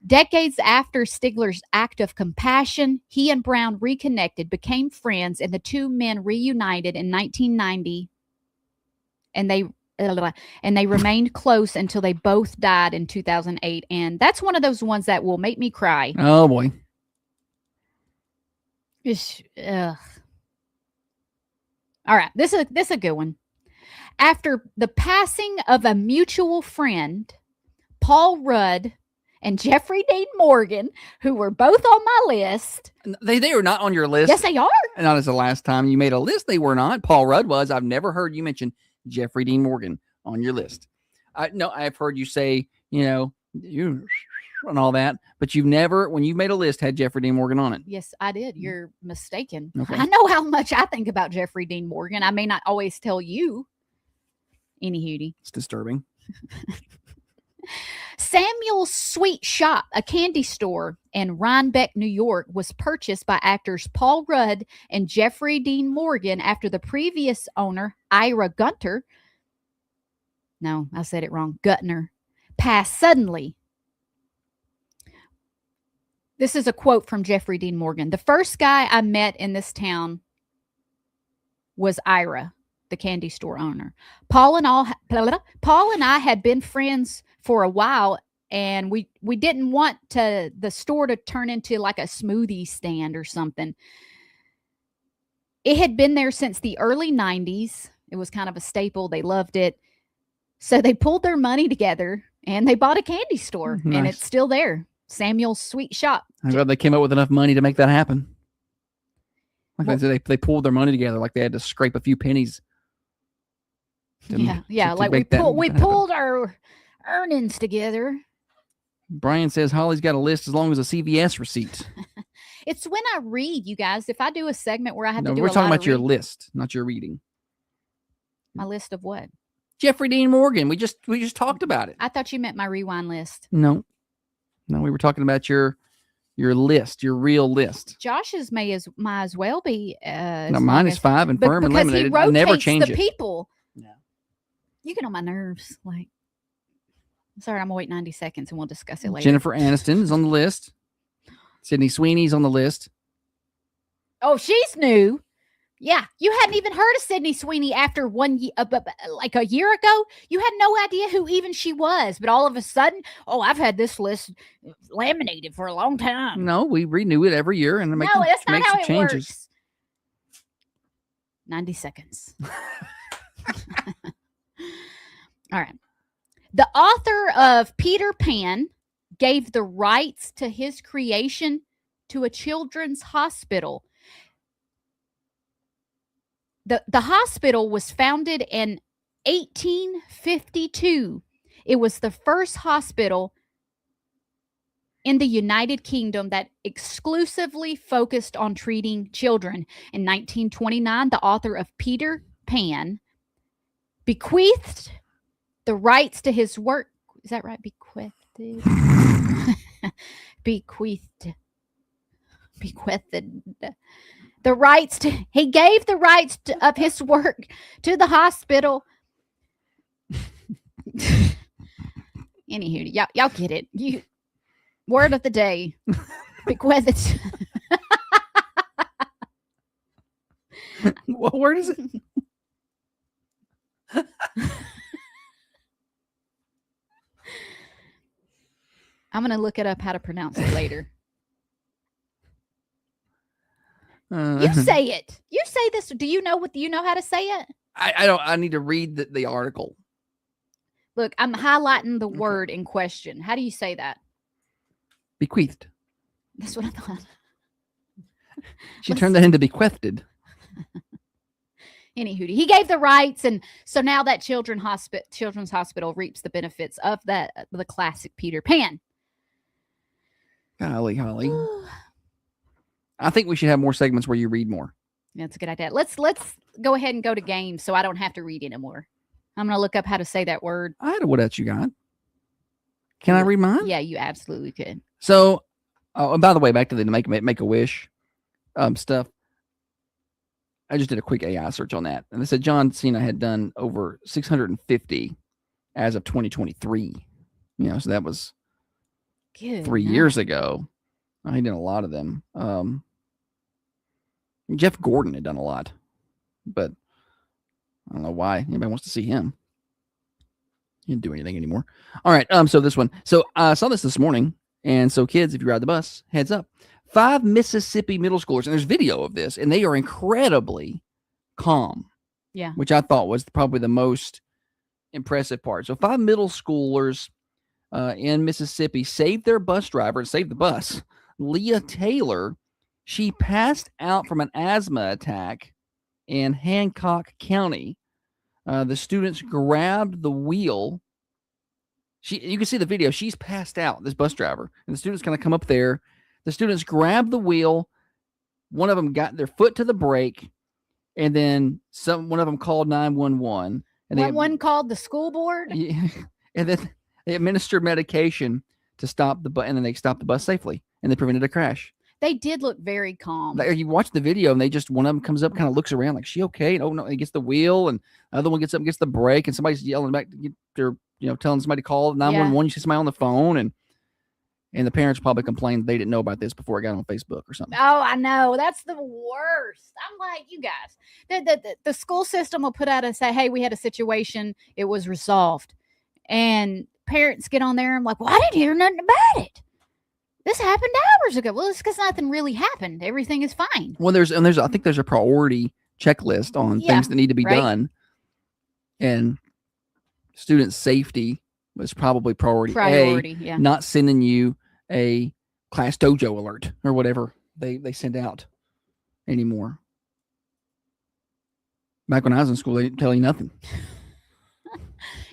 Decades after Stigler's act of compassion, he and Brown reconnected, became friends, and the two men reunited in 1990. And and they remained close until they both died in 2008. And that's one of those ones that will make me cry. Oh boy. Ugh. All right, this is a good one. After the passing of a mutual friend, Paul Rudd and Jeffrey Dean Morgan, who were both on my list. They are not on your list. Yes, they are. Not as the last time you made a list, they were not. Paul Rudd was. I've never heard you mention Jeffrey Dean Morgan on your list. No, I've heard you say, you and all that, but you've never, when you made a list, had Jeffrey Dean Morgan on it. Yes, I did. You're mistaken. Okay. I know how much I think about Jeffrey Dean Morgan. I may not always tell you. Anywho, it's disturbing. Samuel's Sweet Shop, a candy store in Rhinebeck, New York, was purchased by actors Paul Rudd and Jeffrey Dean Morgan after the previous owner, Ira Gunter, no, I said it wrong, Gutner, passed suddenly. This is a quote from Jeffrey Dean Morgan. The first guy I met in this town was Ira, the candy store owner. Paul and I had been friends for a while, and we didn't want the store to turn into like a smoothie stand or something. It had been there since the early 90s. It was kind of a staple. They loved it. So they pulled their money together and they bought a candy store. Nice. And it's still there. Samuel's Sweet Shop. I'm glad they came up with enough money to make that happen. Like they pulled their money together, like they had to scrape a few pennies. Yeah. Like we pulled our earnings together. Brian says Holly's got a list as long as a CVS receipt. It's when I read, you guys. If I do a segment where I have to do we're a talking lot about of your reading. list, not your reading. My list of what? Jeffrey Dean Morgan. We just talked about it. I thought you meant my rewind list. No, we were talking about your list, your real list. Josh's might as well be. No, mine is 5 and firm and because eliminated. he I never rotates change the it. people. No. You get on my nerves. Like, sorry, I'm gonna wait 90 seconds and we'll discuss it later. Jennifer Aniston is on the list. Sydney Sweeney's on the list. Oh, she's new. Yeah, you hadn't even heard of Sydney Sweeney after like a year ago. You had no idea who even she was, but all of a sudden, I've had this list laminated for a long time. No, we renew it every year and No, that's not how it changes. works. 90 seconds. All right. The author of Peter Pan gave the rights to his creation to a children's hospital. The hospital was founded in 1852. It was the first hospital in the United Kingdom that exclusively focused on treating children. In 1929, the author of Peter Pan bequeathed the rights to his work. Is that right? Bequeathed. The rights to, he gave the rights of his work to the hospital. Anywho, y'all get it. Word of the day. Bequeathed. What word is it? I'm going to look it up how to pronounce it later. You say it. You say this. Do you know how to say it? I don't. I need to read the article. Look, I'm highlighting the word in question. How do you say that? Bequeathed. That's what I thought. She turned that into bequeathed. Anywho, he gave the rights, and so now that children's hospital reaps the benefits of the classic Peter Pan. Golly, Holly. I think we should have more segments where you read more. That's a good idea. Let's go ahead and go to games so I don't have to read anymore. I'm going to look up how to say that word. I know what else you got. Can I read mine? Yeah, you absolutely could. So, and by the way, back to the make a wish stuff. I just did a quick AI search on that, and they said John Cena had done over 650 as of 2023. So that was Good 3 years ago. He did a lot of them. Jeff Gordon had done a lot, but I don't know why anybody wants to see him. You didn't do anything anymore. All right. So this one. So I saw this morning. And so kids, if you ride the bus, heads up. 5 Mississippi middle schoolers, and there's video of this, and they are incredibly calm. Yeah. Which I thought was probably the most impressive part. So 5 middle schoolers in Mississippi saved their bus driver and saved the bus. Leah Taylor, she passed out from an asthma attack in Hancock County. The students grabbed the wheel. You can see the video. She's passed out, this bus driver, and the students kind of come up there. The students grabbed the wheel. One of them got their foot to the brake, and then one of them called 911. And one called the school board. Yeah, and then they administered medication to stop the bus, and then they stopped the bus safely, and they prevented a crash. They did look very calm. Like, you watch the video, and one of them comes up, kind of looks around, like, "She okay?" And, oh no, he gets the wheel, and the other one gets up and gets the brake, and somebody's yelling back. They're telling somebody to call 911. You see somebody on the phone, and the parents probably complained they didn't know about this before it got on Facebook or something. Oh, I know. That's the worst. I'm like, you guys, the school system will put out and say, hey, we had a situation. It was resolved. And parents get on there and I'm like, well, I didn't hear nothing about it. This happened hours ago. Well, it's because nothing really happened. Everything is fine. Well, I think there's a priority checklist on things that need to be done. And student safety was probably priority A, yeah. Not sending you a class dojo alert or whatever they send out anymore. Back when I was in school, they didn't tell you nothing.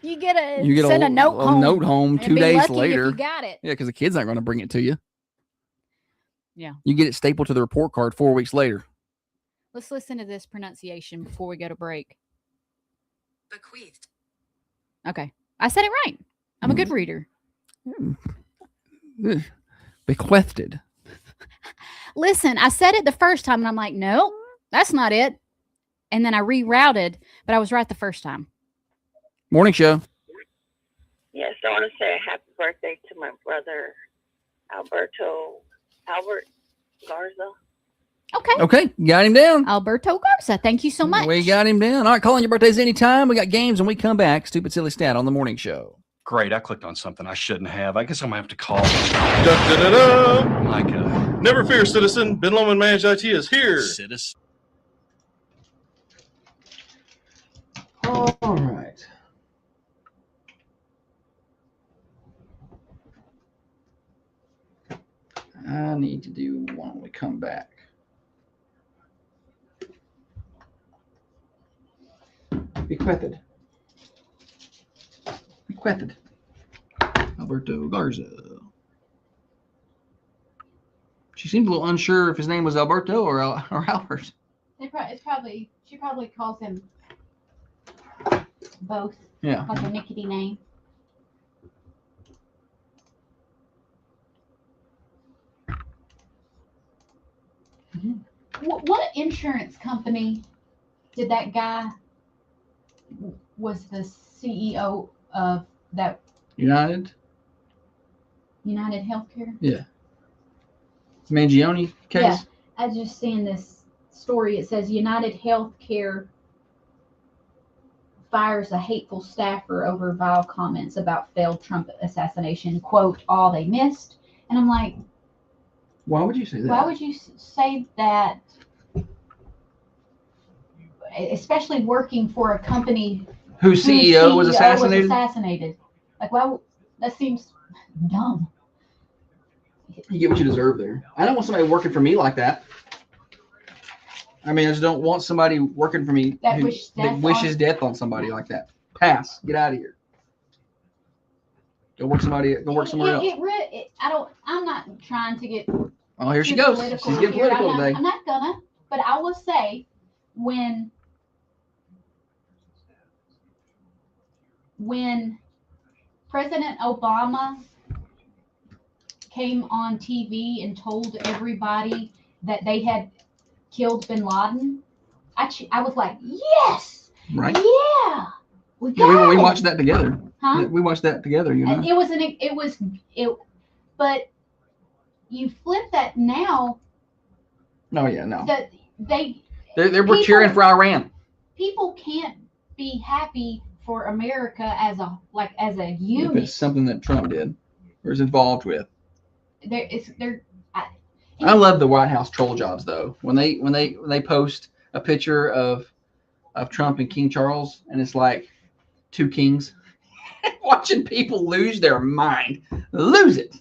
You get a note home 2 days later. If you got it. Yeah, because the kid's not going to bring it to you. Yeah. You get it stapled to the report card 4 weeks later. Let's listen to this pronunciation before we go to break. Bequeathed. Okay. I said it right. I'm a good reader. Bequeathed. Listen, I said it the first time and I'm like, no, that's not it. And then I rerouted, but I was right the first time. Morning show. Yes, I want to say a happy birthday to my brother, Albert Garza. Okay, got him down. Alberto Garza, thank you so much. We got him down. All right, calling your birthdays anytime. We got games when we come back. Stupid Silly Stat on the morning show. Great, I clicked on something I shouldn't have. I guess I'm going to have to call. Da-da-da-da. Micah. Never fear, citizen. Ben Lomond Managed IT is here. Citizen. All right. I need to do one when we come back. Bequeathed. Alberto Garza. She seemed a little unsure if his name was Alberto or Albert. She probably calls him both. Yeah. Like a nickety name. Mm-hmm. What insurance company did that guy was the CEO of that? United Healthcare? Yeah. Mangione case? Yeah. I was just seeing this story. It says United Healthcare fires a hateful staffer over vile comments about failed Trump assassination. Quote, all they missed. And I'm like, why would you say that? Why would you say that? Especially working for a company whose CEO was assassinated? Like, why? That seems dumb. You get what you deserve there. I don't want somebody working for me like that. I mean, I just don't want somebody working for me that wishes death on somebody like that. Pass. Get out of here. Go work somewhere else. I'm not trying to get. Oh, here she goes. She's getting political today. I'm not gonna, but I will say when President Obama came on TV and told everybody that they had killed bin Laden, I was like, yes, right, yeah, we watched that together. Huh? We watched that together. You know, but you flip that now. No, yeah, no. They were cheering for Iran. People can't be happy for America as a If it's unit. something that Trump did or is involved with. I love the White House troll jobs though. When they post a picture of Trump and King Charles, and it's like two kings, watching people lose their mind, lose it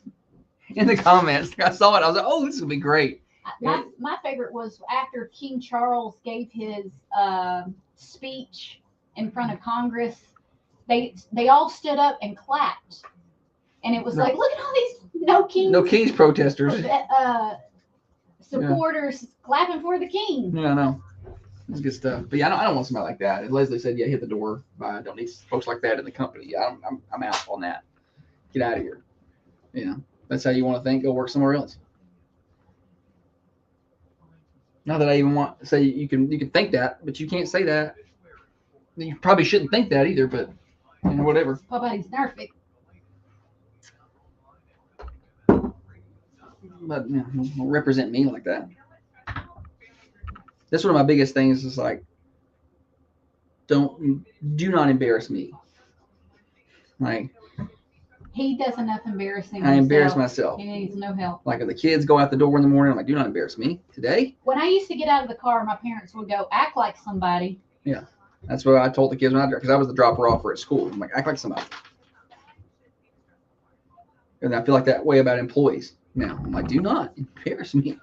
in the comments. I saw it. I was like, oh, this will be great. My favorite was after King Charles gave his speech in front of Congress. They all stood up and clapped, and it was like, look at all these no kings protesters, supporters clapping for the king. Yeah, I know. That's good stuff. But yeah, I don't want somebody like that. And Leslie said, yeah, hit the door. I don't need folks like that in the company. I'm out on that. Get out of here. That's how you want to think. Go work somewhere else. Not that I even want to say you can think that, but you can't say that. You probably shouldn't think that either, but whatever. Nobody's nerfing. But don't represent me like that. That's one of my biggest things is like, do not embarrass me. Like, he does enough embarrassing. I embarrass myself. He needs no help. Like if the kids go out the door in the morning, I'm like, do not embarrass me today. When I used to get out of the car, my parents would go, act like somebody. Yeah. That's what I told the kids when I because I was the dropper offer at school. I'm like, act like somebody. And I feel like that way about employees now. I'm like, do not embarrass me.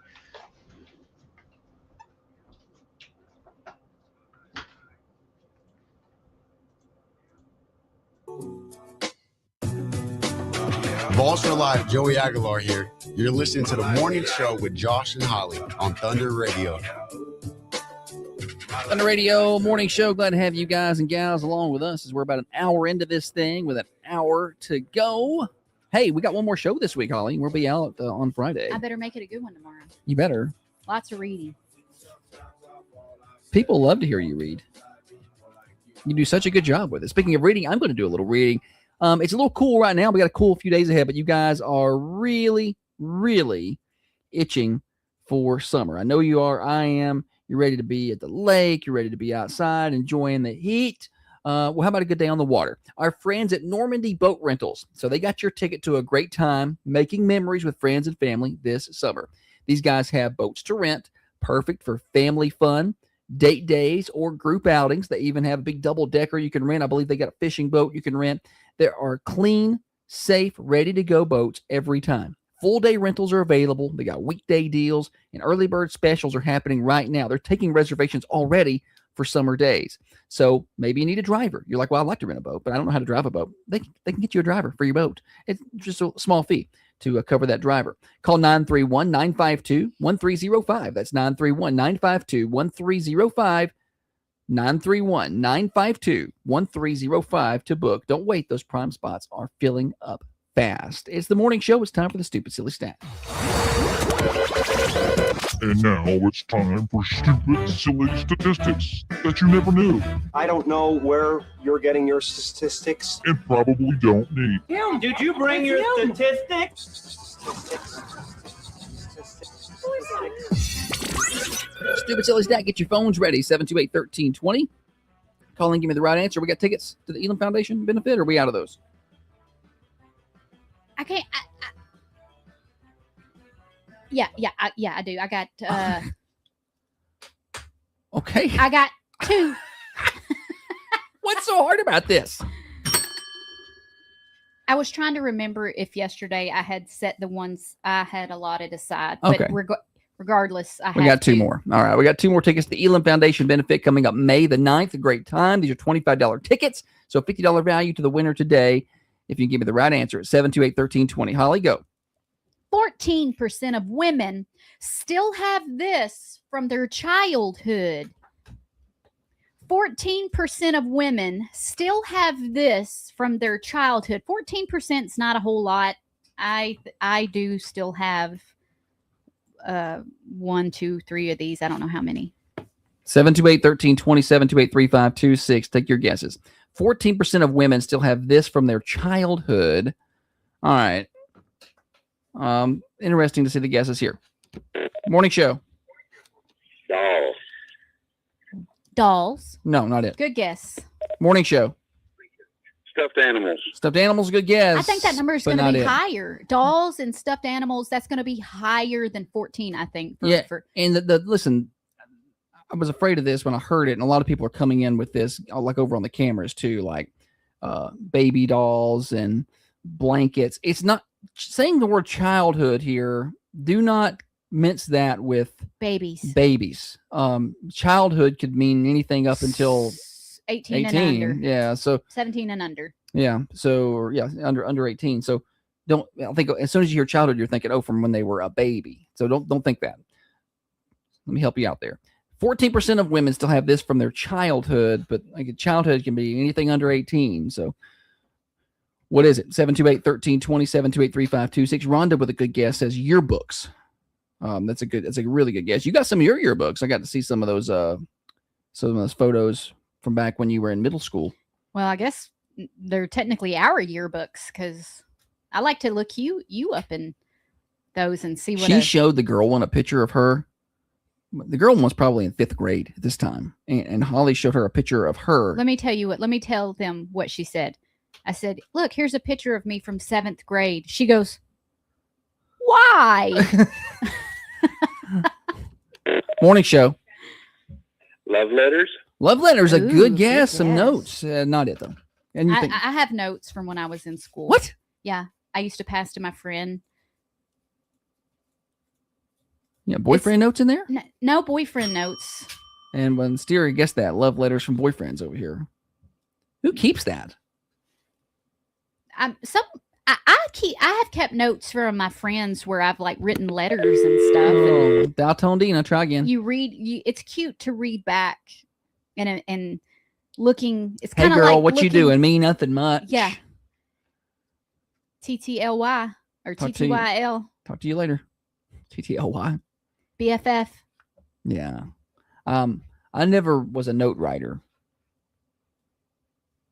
Balls for Life, Joey Aguilar here. You're listening to the morning show with Josh and Holly on Thunder Radio. Thunder Radio morning show. Glad to have you guys and gals along with us as we're about an hour into this thing with an hour to go. Hey, we got one more show this week, Holly. We'll be out on Friday. I better make it a good one tomorrow. You better. Lots of reading. People love to hear you read. You do such a good job with it. Speaking of reading, I'm going to do a little reading. It's a little cool right now. We got a cool few days ahead, but you guys are really, really itching for summer. I know you are. I am. You're ready to be at the lake. You're ready to be outside enjoying the heat. Well, how about a good day on the water? Our friends at Normandy Boat Rentals. So they got your ticket to a great time making memories with friends and family this summer. These guys have boats to rent, perfect for family fun, date days, or group outings. They even have a big double decker you can rent. I believe they got a fishing boat you can rent. There are clean, safe, ready-to-go boats every time. Full-day rentals are available. They got weekday deals, and early bird specials are happening right now. They're taking reservations already for summer days. So maybe you need a driver. You're like, well, I'd like to rent a boat, but I don't know how to drive a boat. They can get you a driver for your boat. It's just a small fee to cover that driver. Call 931-952-1305. That's 931-952-1305. 931-952-1305 to book. Don't wait. Those prime spots are filling up fast. It's the morning show. It's time for the Stupid Silly Stat. And now it's time for stupid, silly statistics that you never knew I don't know where you're getting your statistics. and probably don't need. Kim, did you bring your statistics? Stupid Silly Stat. Get your phones ready. 728-1320. Call and give me the right answer. We got tickets to the Elam Foundation benefit, or are we out of those? I can't. Yeah, I do. I got. Okay. I got 2. What's so hard about this? I was trying to remember if yesterday I had set the ones I had allotted aside. Okay. But regardless, We got 2 more. All right. We got 2 more tickets. The Elam Foundation benefit coming up May the 9th. A great time. These are $25 tickets. So $50 value to the winner today. If you can give me the right answer at 728-1320. Holly, go. 14% of women still have this from their childhood. 14% of women still have this from their childhood. 14% is not a whole lot. I do still have 1, 2, 3 of these. I don't know how many. 728-1320, 728-3526. Take your guesses. 14% of women still have this from their childhood. All right. Interesting to see the guesses here. Morning show. Dolls. Dolls. No, not it. Good guess. Morning show. Stuffed animals. Stuffed animals, good guess. I think that number is but going to not be it. higher. Dolls and stuffed animals, that's going to be higher than 14, I think. And listen, I was afraid of this when I heard it, and a lot of people are coming in with this, like over on the cameras too, like baby dolls and blankets. It's not saying the word childhood here. Do not mince that with babies. Childhood could mean anything up until 18 and under. Yeah, so 17 and under. Yeah, so under 18. So I think as soon as you hear childhood, you're thinking, from when they were a baby. So don't think that. Let me help you out there. 14% of women still have this from their childhood, but like childhood can be anything under 18. So what is it? 728-1320, 728-3526. Rhonda with a good guess says yearbooks. That's a really good guess. You got some of your yearbooks. I got to see some of those photos from back when you were in middle school. Well, I guess they're technically our yearbooks because I like to look you up in those and see what she showed the girl one a picture of her. The girl was probably in 5th grade at this time, and Holly showed her a picture of her. Let me tell them what she said. I said, "Look, here's a picture of me from 7th grade." She goes, "Why?" Morning show. Love letters. Love letters, a good guess. Good Some guess. notes, not it though. And you think I have notes from when I was in school. What? Yeah, I used to pass to my friend. Yeah, boyfriend notes in there? No boyfriend notes. And when Steer guessed that, love letters from boyfriends over here. Who keeps that? I have kept notes from my friends where I've like written letters and stuff. Oh, Dalton Dina, try again. It's cute to read back and looking. It's Hey kind of girl, like what you doing? Me nothing much. Yeah. TTLY or Talk to you. TTYL. Talk to you later. TTLY. BFF. Yeah. I never was a note writer.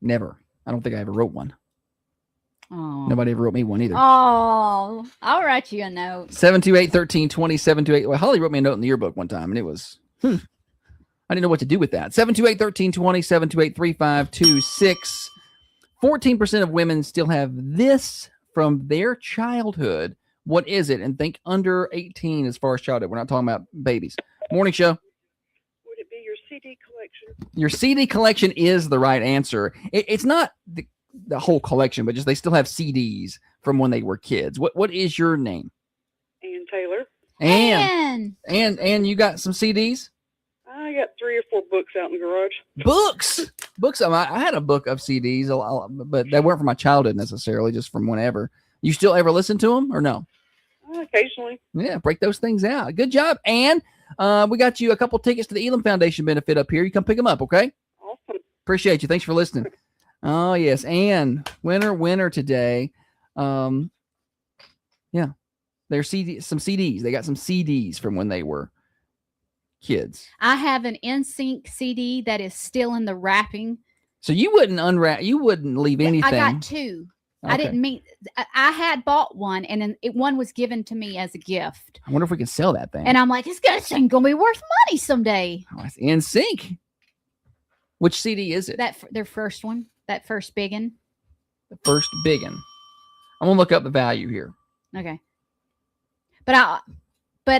Never. I don't think I ever wrote one. Oh. Nobody ever wrote me one either. Oh, I'll write you a note. 728-1320, 728. Well, Holly wrote me a note in the yearbook one time, and it was, I didn't know what to do with that. 728-1320, 728-3526. 14% of women still have this from their childhood. What is it? And think under 18 as far as childhood. We're not talking about babies. Morning show. Would it be your CD collection? Your CD collection is the right answer. It's not the whole collection, but just they still have CDs from when they were kids. What is your name? Ann Taylor. And you got some CDs? I got 3 or 4 books out in the garage. Books. I had a book of CDs, but they weren't from my childhood necessarily, just from whenever. You still ever listen to them or no? Occasionally. Yeah, break those things out. Good job. And we got you a couple tickets to the Elam Foundation benefit up here. You come pick them up, okay? Awesome. Appreciate you. Thanks for listening. Oh, yes. And winner today. Yeah. They're some CDs. They got some CDs from when they were kids. I have an NSYNC CD that is still in the wrapping. So you wouldn't unwrap, you wouldn't leave anything. I got 2. Okay. I didn't mean, I had bought one and then one was given to me as a gift. I wonder if we can sell that thing. And I'm like, this thing gonna be worth money someday. Oh, it's NSYNC. Which CD is it? Their first one, that first biggin. The first biggin. I'm gonna look up the value here. Okay. But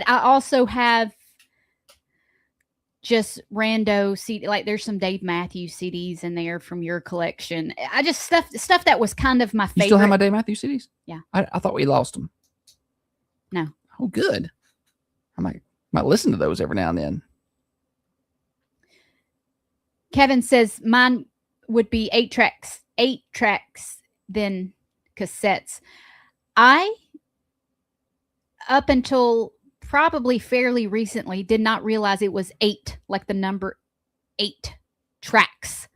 I also have just rando CD, like there's some Dave Matthews CDs in there from your collection. I just stuff that was kind of my favorite. You still have my Dave Matthews CDs? Yeah. I thought we lost them. No. Oh, good. I might listen to those every now and then. Kevin says mine would be 8 tracks, then cassettes. Up until probably fairly recently, did not realize it was 8, like the number 8 tracks.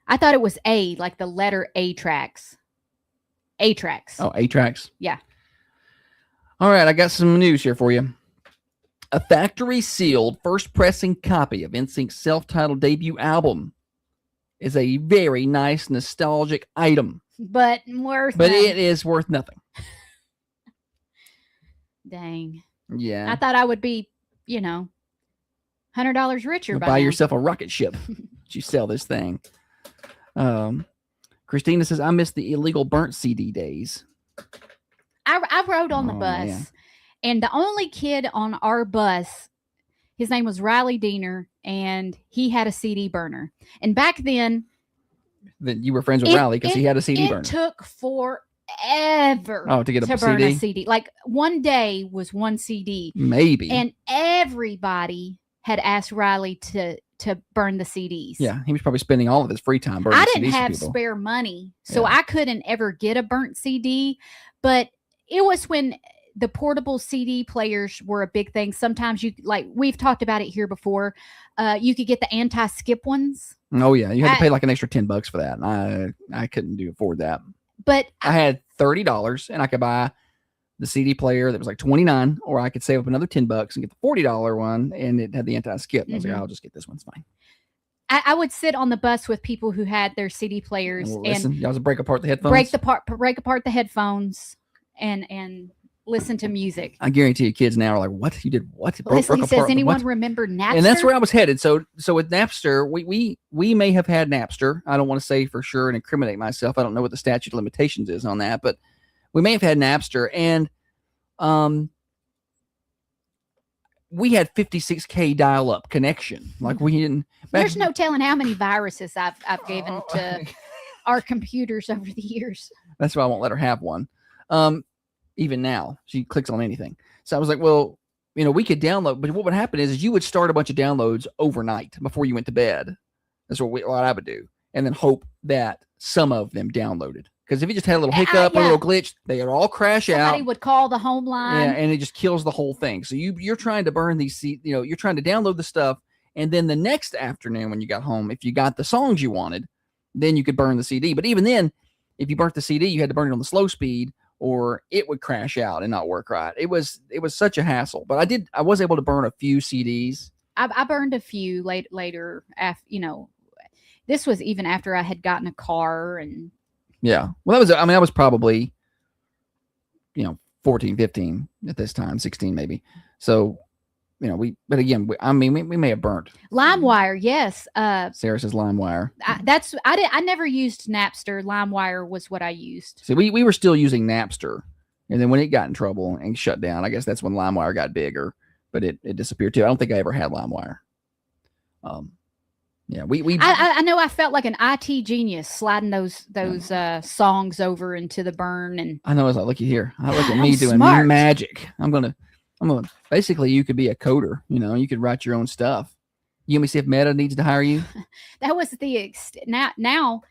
I thought it was A, like the letter A tracks. A tracks. Oh, A tracks. Yeah. All right, I got some news here for you. A factory-sealed first pressing copy of NSYNC's self-titled debut album is a very nice, nostalgic item. But it is worth nothing. Dang. Yeah. I thought I would be, $100 richer. Buy yourself a rocket ship. You sell this thing. Christina says, I miss the illegal burnt CD days. I rode on the Oh, bus, man. and the only kid on our bus, his name was Riley Diener, and he had a CD burner. And back then, That you were friends with Riley because he had a CD burner. It took forever to get a burn CD? a CD. Like one day was one CD. Maybe. And everybody had asked Riley to burn the CDs. Yeah, he was probably spending all of his free time burning I CDs didn't for have people. spare money, so I couldn't ever get a burnt CD. But it was when the portable CD players were a big thing. Sometimes you, like we've talked about it here before, you could get the anti-skip ones. Oh yeah, you had to pay like an extra $10 for that. And I couldn't afford that. But I had $30 and I could buy the CD player that was like $29, or I could save up another $10 and get the $40 one, and it had the anti-skip. I was like, I'll just get this one. It's fine. I would sit on the bus with people who had their CD players and y'all break apart the headphones. Break apart the headphones and listen to music. I guarantee you, kids now are like, "What? You did what?" Leslie says, "Anyone remember Napster?" And that's where I was headed. So with Napster, we may have had Napster. I don't want to say for sure and incriminate myself. I don't know what the statute of limitations is on that, but we may have had Napster, and we had 56K dial-up connection. Like we didn't. There's no telling how many viruses I've given to our computers over the years. That's why I won't let her have one. Even now, she clicks on anything. So I was like, well, we could download, but what would happen is you would start a bunch of downloads overnight before you went to bed. That's what I would do, and then hope that some of them downloaded. Because if you just had a little hiccup, a little glitch, they would all crash out. Somebody would call the home line. Yeah, and it just kills the whole thing. So you're trying to burn these, you're trying to download the stuff, and then the next afternoon when you got home, if you got the songs you wanted, then you could burn the CD. But even then, if you burnt the CD, you had to burn it on the slow speed, or it would crash out and not work right. It was such a hassle. But I was able to burn a few CDs. I burned a few later. After this was even after I had gotten a car and. Yeah. Well, I was probably, 14, 15 at this time, 16 maybe. So, we may have burnt. LimeWire, yes. Sarah says LimeWire. I never used Napster. LimeWire was what I used. See, we were still using Napster. And then when it got in trouble and shut down, I guess that's when LimeWire got bigger, but it disappeared too. I don't think I ever had LimeWire. Yeah, I know I felt like an IT genius sliding those songs over into the burn, and I know. It's like, looky here. Look at me doing smart. magic. I'm gonna basically, you could be a coder. You could write your own stuff. You let me see if Meta needs to hire you. That was now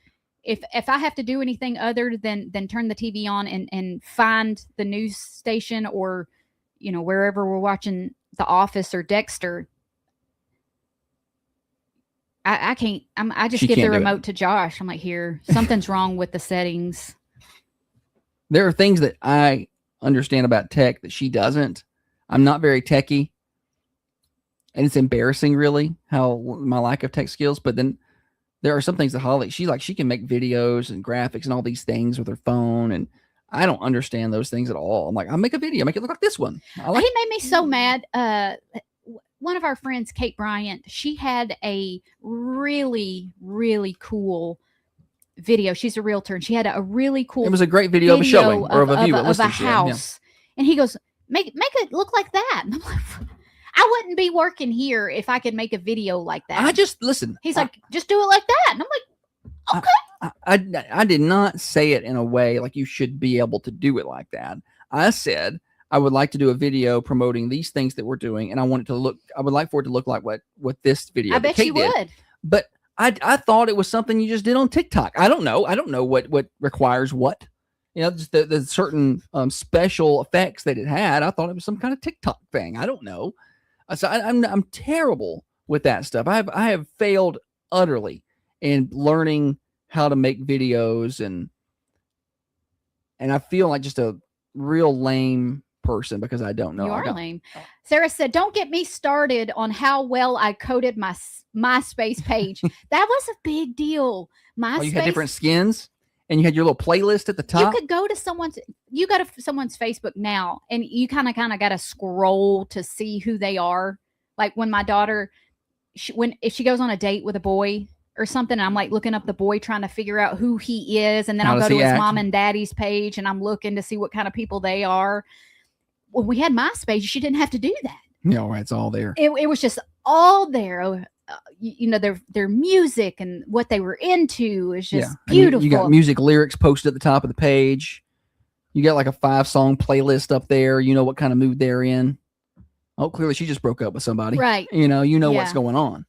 if I have to do anything other than turn the TV on and find the news station or wherever we're watching The Office or Dexter. I can't. I just give the remote to Josh. I'm like, here, something's wrong with the settings. There are things that I understand about tech that she doesn't. I'm not very techie, and it's embarrassing, really, how my lack of tech skills. But then there are some things that Holly, she can make videos and graphics and all these things with her phone, and I don't understand those things at all. I'm like, I'll make a video, make it look like this one. He made me so mad. One of our friends, Kate Bryant, she had a really, really cool video. She's a realtor, and she had a really cool. It was a great video of a showing or of a view of a house. Yeah. And he goes, make it look like that. And I'm like, I wouldn't be working here if I could make a video like that. I just listen. He's like, just do it like that. And I'm like, okay. I did not say it in a way like you should be able to do it like that. I said, I would like to do a video promoting these things that we're doing, and I would like for it to look like what this video. I bet Kate you did. would. But I thought it was something you just did on TikTok. I don't know. I don't know what requires what. Just the certain special effects that it had. I thought it was some kind of TikTok thing. I don't know. So I'm terrible with that stuff. I have failed utterly in learning how to make videos, and I feel like just a real lame person because I don't know. You are lame. Sarah said, don't get me started on how well I coded my MySpace page. That was a big deal. MySpace. You had different skins and you had your little playlist at the top. You could go to someone's Facebook now, and you kind of got to scroll to see who they are. Like when my daughter, if she goes on a date with a boy or something. And I'm like looking up the boy, trying to figure out who he is. And then How I'll does go to he his act? mom and daddy's page and I'm looking to see what kind of people they are. When we had MySpace, you didn't have to do that. Yeah, right. It's all there. It was just all there. Their music and what they were into is just beautiful. You got music lyrics posted at the top of the page. You got like a 5-song playlist up there. You know what kind of mood they're in. Oh, clearly she just broke up with somebody. Right. You know what's going on.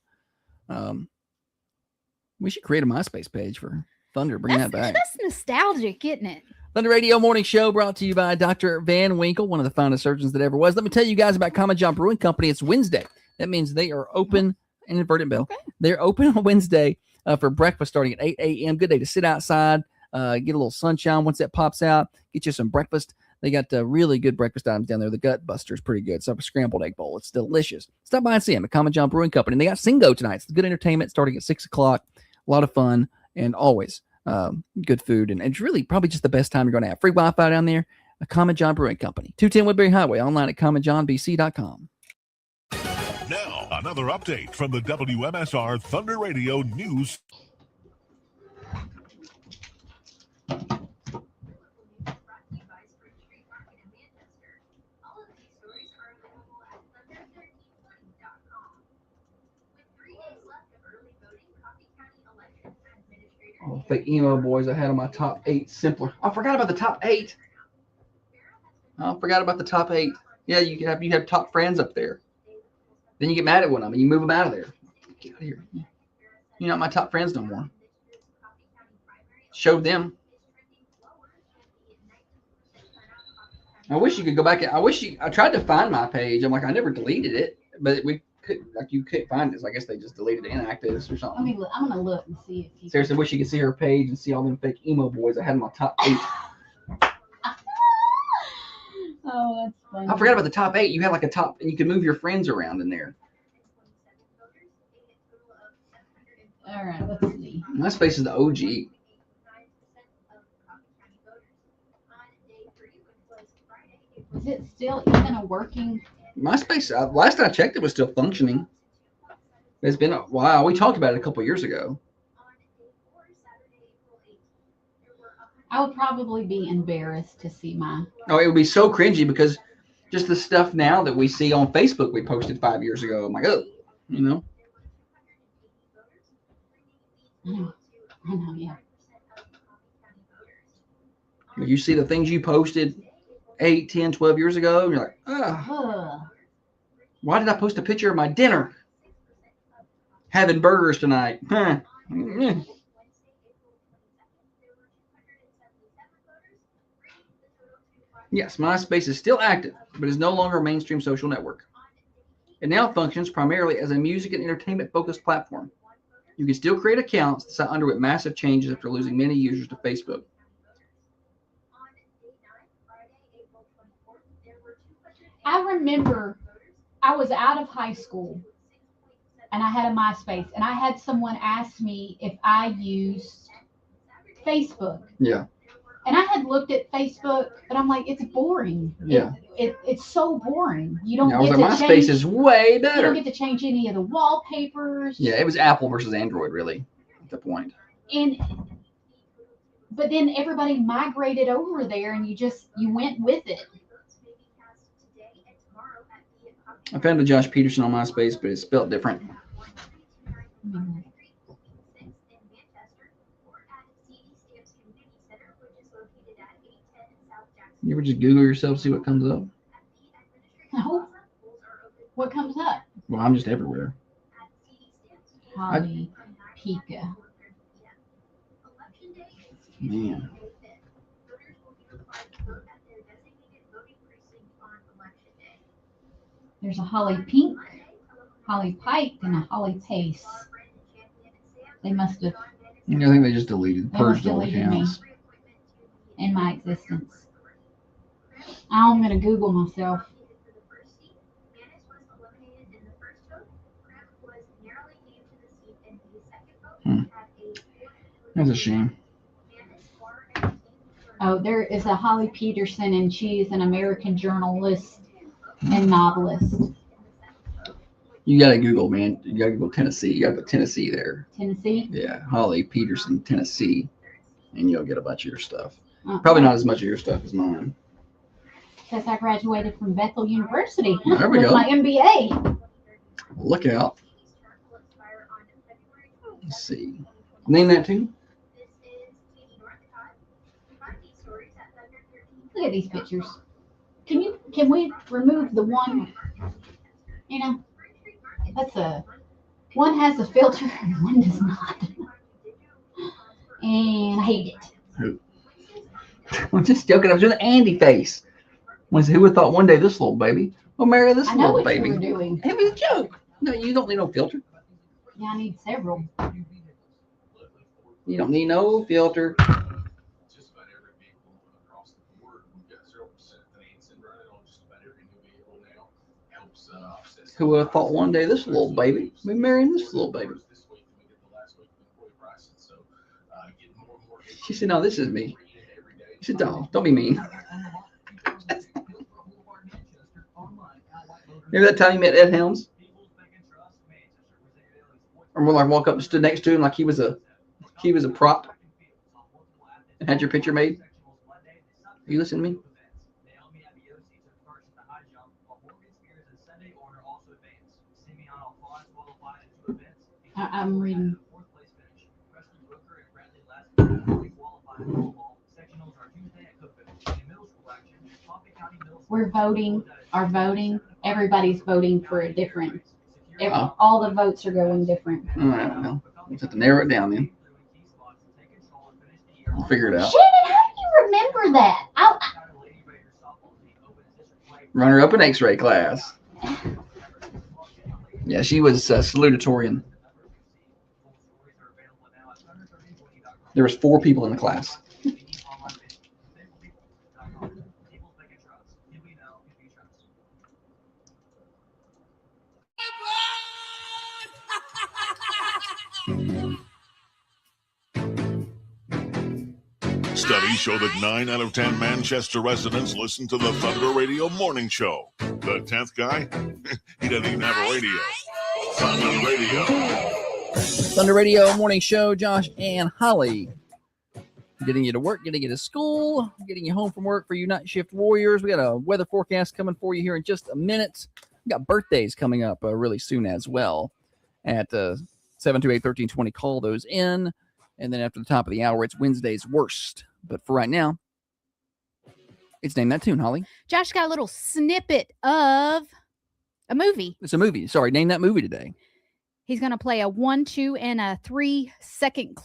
We should create a MySpace page for Thunder. Bring that back. That's nostalgic, isn't it? Thunder Radio Morning Show brought to you by Dr. Van Winkle, one of the finest surgeons that ever was. Let me tell you guys about Common John Brewing Company. It's Wednesday. That means they are open, and inverted bell. Okay. They're open on Wednesday for breakfast starting at 8 a.m. Good day to sit outside, get a little sunshine once that pops out, get you some breakfast. They got really good breakfast items down there. The Gut Buster is pretty good. So a scrambled egg bowl. It's delicious. Stop by and see them at Common John Brewing Company. And they got Singo tonight. It's good entertainment starting at 6 o'clock. A lot of fun and always good food. And it's really probably just the best time you're going to have. Free Wi-Fi down there. A Common John Brewing Company. 210 Woodbury Highway. Online at commonjohnbc.com. Now, another update from the WMSR Thunder Radio News. Oh, fake emo boys I had on my top 8 simpler. I forgot about the top 8. I forgot about the top 8. Yeah, you have top friends up there. Then you get mad at one of them and you move them out of there. Get out of here. You're not my top friends no more. Show them. I wish you could go back. I tried to find my page. I'm like, I never deleted it, but you couldn't find it. So I guess they just deleted inactives or something. I'm gonna look and see if you seriously wish you could see her page and see all them fake emo boys I had in my top 8. Oh, that's funny. I forgot about the top 8. You had like a top, and you could move your friends around in there. All right, let's see. MySpace is the OG. Is it still even a working? MySpace, last I checked, it was still functioning. It's been a while. We talked about it a couple years ago. I would probably be embarrassed to see my. Oh, it would be so cringy because just the stuff now that we see on Facebook we posted 5 years ago. I'm like, oh, I know, yeah. You see the things you posted 8, 10, 12 years ago, and you're like, oh, why did I post a picture of my dinner? Having burgers tonight. Huh. Yes, MySpace is still active, but is no longer a mainstream social network. It now functions primarily as a music and entertainment-focused platform. You can still create accounts that underwent massive changes after losing many users to Facebook. I remember I was out of high school and I had a MySpace and I had someone ask me if I used Facebook. Yeah. And I had looked at Facebook, but I'm like, it's boring. Yeah. It's so boring. You don't I was get like, to MySpace change, is way better. You don't get to change any of the wallpapers. Yeah, it was Apple versus Android, really, at the point. But then everybody migrated over there, and you went with it. I found a Josh Peterson on MySpace, but it's spelled different. Mm-hmm. You ever just Google yourself, see what comes up? No. What comes up? Well, I'm just everywhere. Holly Pika. Man. There's a Holly Pink, Holly Pike, and a Holly Pace. They must have. I think they just purged all the accounts. In my existence. I'm going to Google myself. That's a shame. Oh, there is a Holly Peterson, and she's an American journalist and novelist. You got to Google, man. You got to Google Tennessee. You got to put Tennessee there. Tennessee? Yeah, Holly Peterson, Tennessee. And you'll get a bunch of your stuff. Probably not as much of your stuff as mine. Because I graduated from Bethel University There we with go. my MBA. Look out. Let's see. Name that tune. Look at these pictures. Can we remove the one? You know, one has a filter and one does not. And I hate it. I'm just joking. I was doing the Andy face. Who would have thought one day this little baby will marry this little baby? I know what you were doing. It was a joke. No, you don't need no filter. Yeah, I need several. You don't need no filter. Who would have thought one day this little baby will be marrying this little baby? She said, no, this is me. He said, don't be mean. Remember that time you met Ed Helms? Or when I walk up and stood next to him like he was a prop and had your picture made? Are you listening to me? I'm reading. We're voting. Everybody's voting for a different. All the votes are going different. All right, well, we'll have to narrow it down then. We'll figure it out. Shannon, how do you remember that? Runner up in X-ray class. Yeah, she was salutatorian. There was 4 people in the class. Studies show that 9 out of 10 Manchester residents listen to the Thunder Radio Morning Show. The 10th guy? He doesn't even have a radio. Thunder Radio. Thunder Radio Morning Show, Josh and Holly. Getting you to work, getting you to school, getting you home from work for you night shift warriors. We got a weather forecast coming for you here in just a minute. We got birthdays coming up really soon as well. At 728-1320, call those in. And then after the top of the hour, it's Wednesday's worst. But for right now, it's Name That Tune, Holly. Josh got a little snippet of a movie. It's a movie. Sorry, name that movie today. He's going to play a 1, 2, and a 3 second.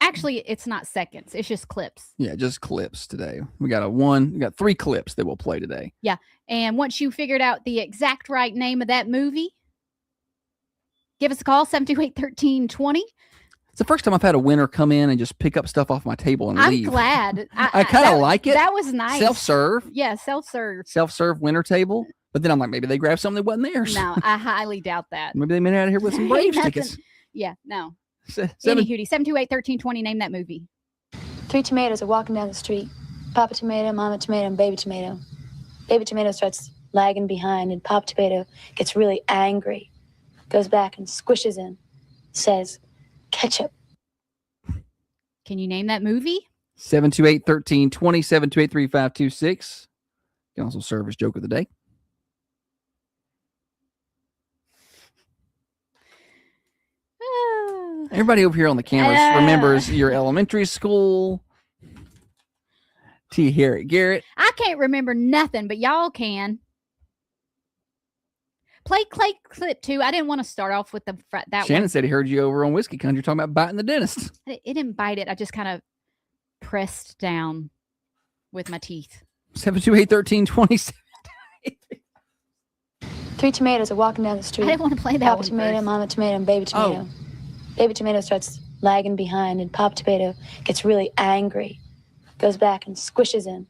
Actually, it's not seconds. It's just clips. Yeah, just clips today. We got 3 clips that we'll play today. Yeah. And once you figured out the exact right name of that movie, give us a call, 728-1320. It's the first time I've had a winner come in and just pick up stuff off my table and leave. I'm glad. I kind of like it. That was nice. Self-serve. Yeah, self-serve. Self-serve winner table. But then I'm like, maybe they grabbed something that wasn't theirs. No, I highly doubt that. Maybe they made it out of here with some Braves tickets. Yeah, no. Seven. 728-1320, name that movie. 3 tomatoes are walking down the street. Papa tomato, mama tomato, and baby tomato. Baby tomato starts lagging behind, and Papa tomato gets really angry. Goes back and squishes in. Says, ketchup. Can you name that movie? 728-1320, 728-3526. You can also serve as joke of the day. Everybody over here on the cameras remembers your elementary school. T. Harry Garrett. I can't remember nothing, but y'all can. Play clip 2. I didn't want to start off with that Shannon one. said he heard you over on Whiskey Country talking about biting the dentist. It didn't bite it. I just kind of pressed down with my teeth. 728-1320. 3 tomatoes are walking down the street. I didn't want to play that Papa one tomato, first. mama tomato, and baby tomato. Baby tomato starts lagging behind, and Papa tomato gets really angry. Goes back and squishes in.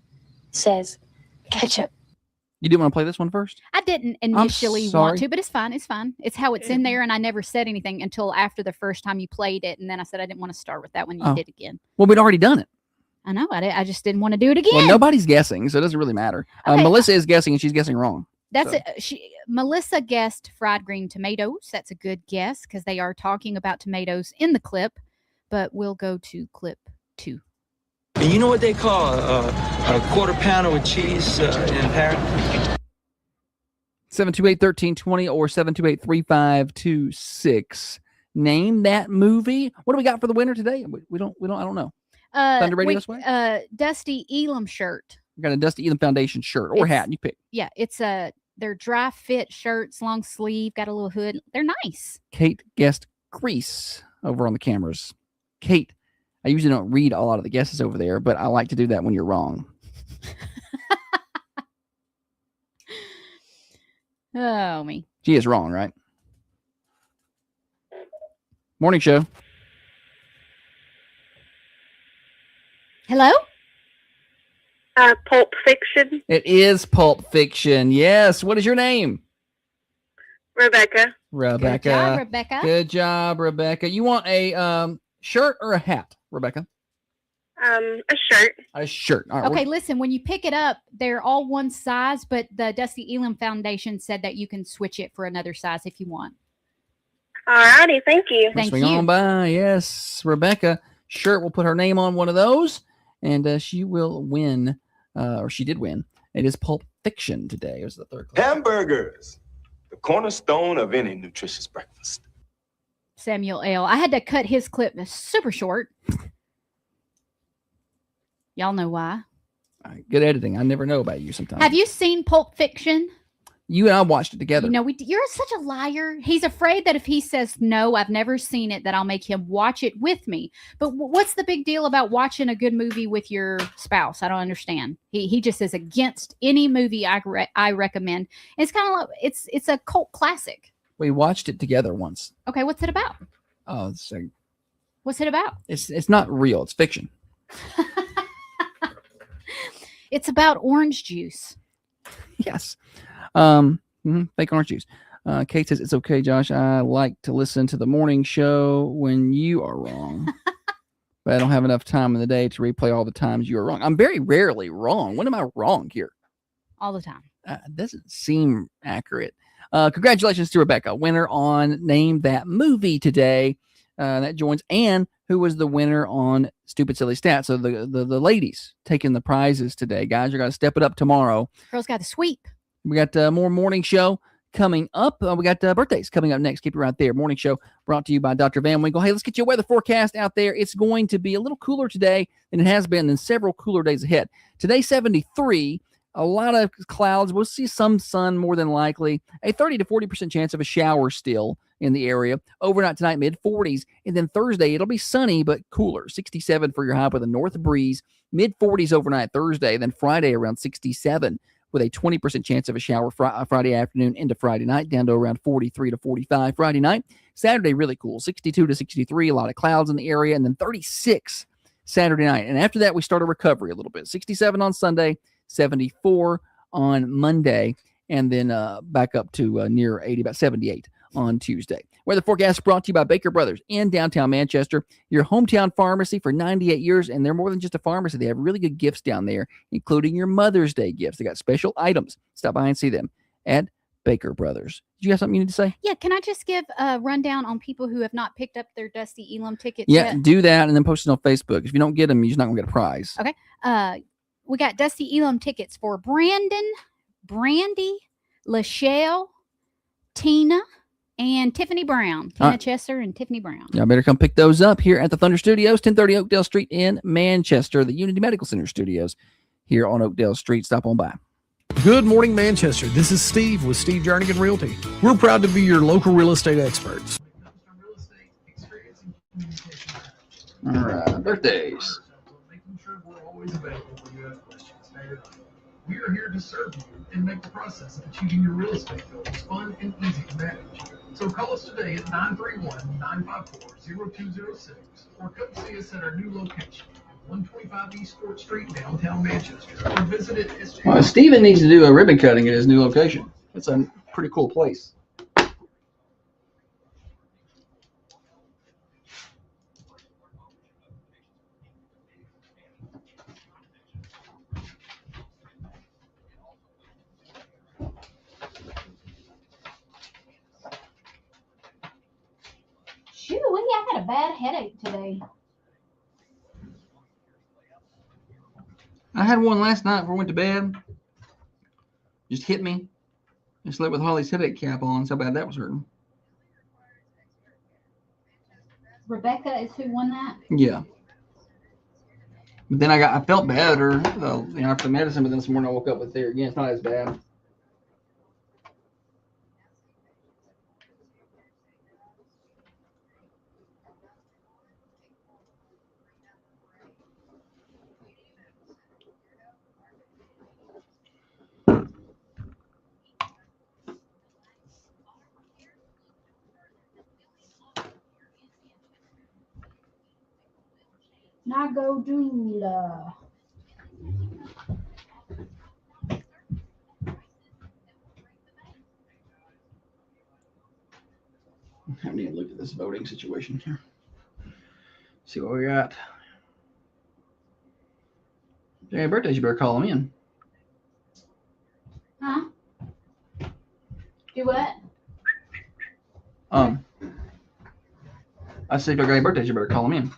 Says, ketchup. You didn't want to play this one first? I didn't initially sorry. want to, but it's fine. It's fine. It's how it's in there, and I never said anything until after the first time you played it, and then I said I didn't want to start with that when you did again. Well, we'd already done it. I know. I just didn't want to do it again. Well, nobody's guessing, so it doesn't really matter. Okay. Melissa is guessing, and she's guessing wrong. That's Melissa guessed fried green tomatoes. That's a good guess because they are talking about tomatoes in the clip. But we'll go to clip 2. You know what they call a quarter pounder with cheese in Paris? 728-1320 or 728-3526. Name that movie. What do we got for the winner today? I don't know. Thunder Radio this way? Dusty Elam shirt. We got a Dusty Elam Foundation shirt or hat. You pick. Yeah, it's they're dry fit shirts, long sleeve, got a little hood. They're nice. Kate guessed Grease over on the cameras. Kate, I usually don't read a lot of the guesses over there, but I like to do that when you're wrong. Oh, me. She is wrong, right? Morning show. Hello? Pulp Fiction. It is Pulp Fiction. Yes. What is your name? Rebecca. Rebecca. Good job, Rebecca. Good job, Rebecca. You want a shirt or a hat, Rebecca? A shirt. A shirt. All right, Okay, listen, when you pick it up, they're all one size, but the Dusty Elam Foundation said that you can switch it for another size if you want. Alrighty, thank you. Swing on by. Yes, Rebecca. Shirt. We'll put her name on one of those, and she will win, or she did win. It is Pulp Fiction today. It was the third class. Hamburgers, the cornerstone of any nutritious breakfast. Samuel L. I had to cut his clip super short. Y'all know why. Good editing. I never know about you sometimes. Have you seen Pulp Fiction? You and I watched it together. You know, you're such a liar. He's afraid that if he says no, I've never seen it, that I'll make him watch it with me. But what's the big deal about watching a good movie with your spouse? I don't understand. He just is against any movie I recommend. And it's kind of like it's a cult classic. We watched it together once. Okay, what's it about? Oh, what's it about? It's not real. It's fiction. It's about orange juice. Yes. Fake orange juice. Kate says, it's okay, Josh. I like to listen to the morning show when you are wrong. But I don't have enough time in the day to replay all the times you are wrong. I'm very rarely wrong. When am I wrong here? All the time. Doesn't seem accurate. Congratulations to Rebecca, winner on Name That Movie today. That joins Ann, who was the winner on Stupid Silly Stats. So the ladies taking the prizes today. Guys, you're going to step it up tomorrow. Girls got the sweep. We got more morning show coming up. We got birthdays coming up next. Keep it right there. Morning show brought to you by Dr. Van Winkle. Hey, let's get you a weather forecast out there. It's going to be a little cooler today than it has been in several cooler days ahead. Today, 73. A lot of clouds. We'll see some sun more than likely. A 30 to 40% chance of a shower still in the area. Overnight tonight, mid-40s. And then Thursday, it'll be sunny but cooler. 67 for your high with a north breeze. Mid-40s overnight Thursday. Then Friday around 67 with a 20% chance of a shower Friday afternoon into Friday night, down to around 43 to 45 Friday night. Saturday, really cool. 62 to 63. A lot of clouds in the area. And then 36 Saturday night. And after that, we start a recovery a little bit. 67 on Sunday. 74 on Monday, and then back up to near 80, about 78 on Tuesday. Weather forecast brought to you by Baker Brothers in downtown Manchester, your hometown pharmacy for 98 years, and they're more than just a pharmacy. They have really good gifts down there, including your Mother's Day gifts. They got special items. Stop by and see them at Baker Brothers. Did you have something you need to say? Yeah, can I just give a rundown on people who have not picked up their Dusty Elam tickets Yeah, yet? do that, and then post it on Facebook. If you don't get them, you're just not going to get a prize. Okay. We got Dusty Elam tickets for Brandon, Brandy, Lachelle, Tina, and Tiffany Brown. Tina Chester and Tiffany Brown. Y'all better come pick those up here at the Thunder Studios, 1030 Oakdale Street in Manchester, the Unity Medical Center Studios here on Oakdale Street. Stop on by. Good morning, Manchester. This is Steve with Steve Jernigan Realty. We're proud to be your local real estate experts. All right, birthdays. We are here to serve you and make the process of achieving your real estate goals fun and easy to manage. So call us today at 931-954-0206 or come see us at our new location, 125 East Court Street, downtown Manchester, or visit it at Well, Steven needs to do a ribbon cutting at his new location. It's a pretty cool place. had a bad headache today. I had one last night before I went to bed. Just hit me. I slept with Holly's headache cap on. So bad that was hurting. Rebecca is who won that? Yeah. But then I felt better after the medicine, but then this morning I woke up with it again. It's not as bad. Nagodula. I need to look at this voting situation here. See what we got. Hey, birthdays, you better call them in. Huh? Do what? I said if you got any birthdays, you better call them in.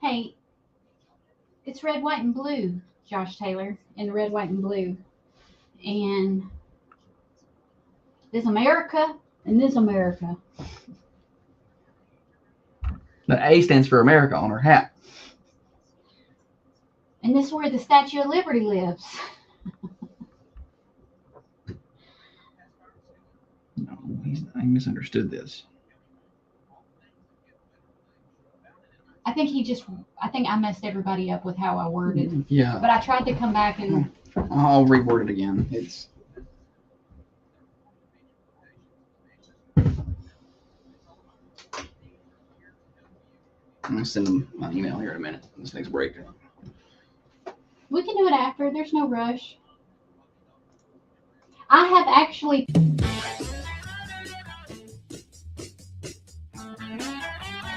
Hey, it's red, white, and blue, Josh Taylor, in the red, white, and blue. And this America and this America. The A stands for America on her hat. And this is where the Statue of Liberty lives. No, I misunderstood this. I think I messed everybody up with how I worded. Yeah. But I tried to come back and. I'll reword it again. I'm going to send them my email here in a minute. This next break. We can do it after. There's no rush. I have actually.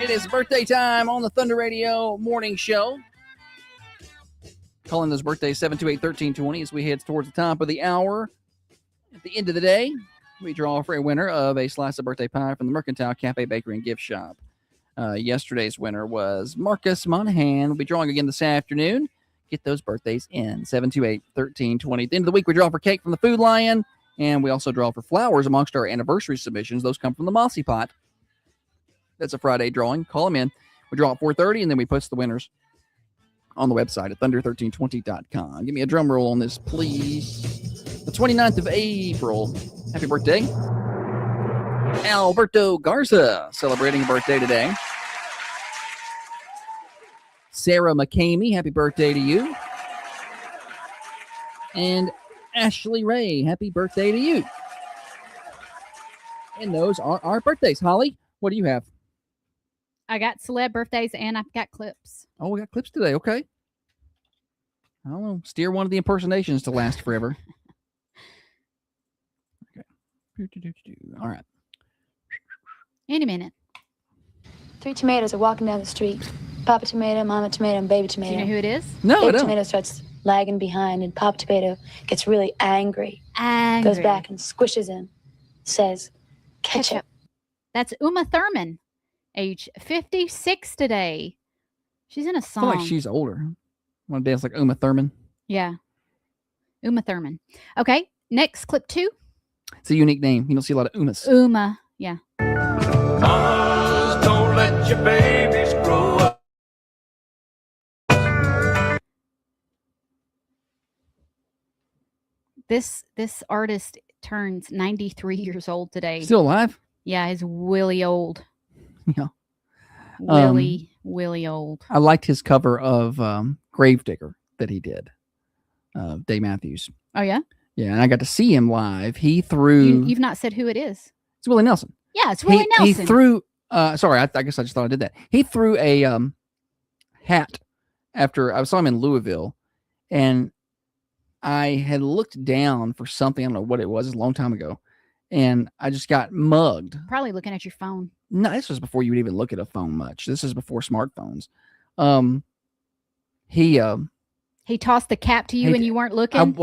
It is birthday time on the Thunder Radio Morning Show. Calling those birthdays 728-1320 as we head towards the top of the hour. At the end of the day, we draw for a winner of a slice of birthday pie from the Mercantile Cafe Bakery and Gift Shop. Yesterday's winner was Marcus Monahan. We'll be drawing again this afternoon. Get those birthdays in 728-1320. At the end of the week, we draw for cake from the Food Lion, and we also draw for flowers amongst our anniversary submissions. Those come from the Mossy Pot. That's a Friday drawing. Call them in. We draw at 4:30, and then we post the winners on the website at thunder1320.com. Give me a drum roll on this, please. The 29th of April. Happy birthday. Alberto Garza celebrating a birthday today. Sarah McCamey, happy birthday to you. And Ashley Ray, happy birthday to you. And those are our birthdays. Holly, what do you have? I got celeb birthdays and I've got clips. Oh, we got clips today. Okay. I don't know. Steer one of the impersonations to last forever. Okay. All right. In a minute. 3 tomatoes are walking down the street. Papa tomato, mama tomato, and baby tomato. Do you know who it is? No, I baby don't. tomato starts lagging behind, and Papa tomato gets really angry. Goes back and squishes him. Says, ketchup. That's Uma Thurman, age 56 today. She's in a I song. feel like she's older. Want to dance like Uma Thurman? Yeah. Uma Thurman. Okay, next clip 2. It's a unique name. You don't see a lot of Umas. Uma, yeah. Mamas, don't let your babies grow up. This artist turns 93 years old today. Still alive? Yeah, he's really old. Yeah. Really old. I liked his cover of Gravedigger that he did. Dave Matthews. Oh, yeah? Yeah, and I got to see him live. He threw... You've not said who it is. It's Willie Nelson. Yeah, it's Willie Nelson. He threw... sorry, I guess I just thought I did that. He threw a hat after... I saw him in Louisville, and I had looked down for something. I don't know what it was. A long time ago. And I just got mugged. Probably looking at your phone. No, this was before you would even look at a phone much. This is before smartphones. He He tossed the cap to you and you weren't looking? It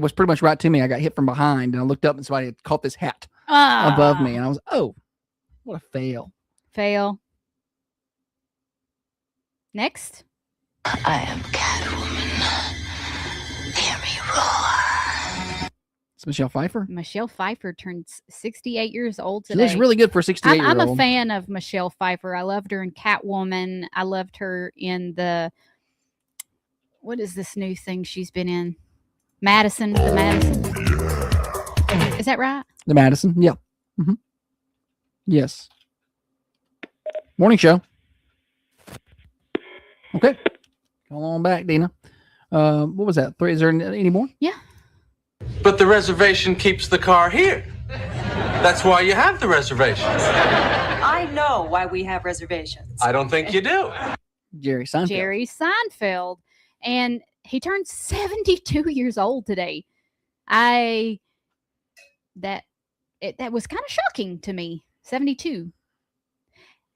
was pretty much right to me. I got hit from behind, and I looked up, and somebody had caught this hat above me, and I was, oh, what a fail. Fail. Next. I am Catwoman. Hear me roar. It's Michelle Pfeiffer. Michelle Pfeiffer turns 68 years old She today. looks really good for a 68-year-old. I'm a fan of Michelle Pfeiffer. I loved her in Catwoman. I loved her in what is this new thing she's been in? Madison. The Madison. Is that right? The Madison. Yeah. Mm-hmm. Yes. Morning show. Okay. Come on back, Dina. What was that? 3? Is there any more? Yeah. But the reservation keeps the car here. That's why you have the reservations. I know why we have reservations. I don't think you do. Jerry Seinfeld. Jerry Seinfeld. And he turned 72 years old today. That was kind of shocking to me. 72.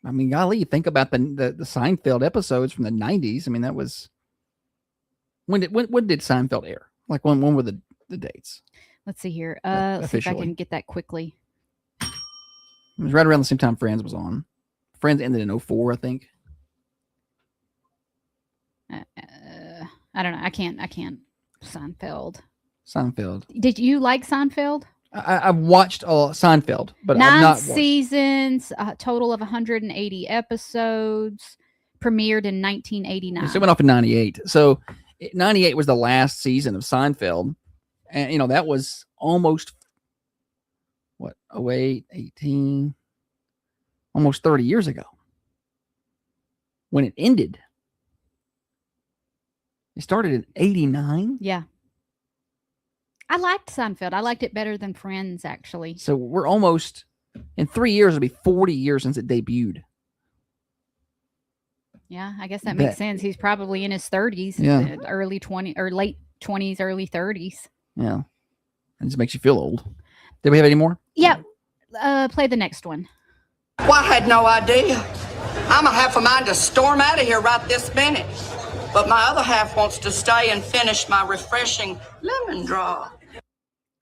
I mean, golly, you think about the Seinfeld episodes from the 90s. I mean, that was when did Seinfeld air? Like when were the dates? Let's see here. Let's see if I can get that quickly. It was right around the same time Friends was on. Friends ended in 2004, I think. I don't know. I can't. Seinfeld. Did you like Seinfeld? I've watched Seinfeld, but 9 I've not watched. seasons, a total of 180 episodes, premiered in 1989. So it went off in 98. So 98 was the last season of Seinfeld. And, that was almost, 08, 18, almost 30 years ago when it ended. It started in 89. Yeah. I liked Seinfeld. I liked it better than Friends, actually. So we're almost, in 3 years, it'll be 40 years since it debuted. Yeah, I guess that makes sense. He's probably in his 30s, early 20s or late 20s, early 30s. Yeah. It just makes you feel old. Did we have any more? Yeah. Play the next one. Well, I had no idea. I'm a half a mind to storm out of here right this minute. But my other half wants to stay and finish my refreshing lemon draw.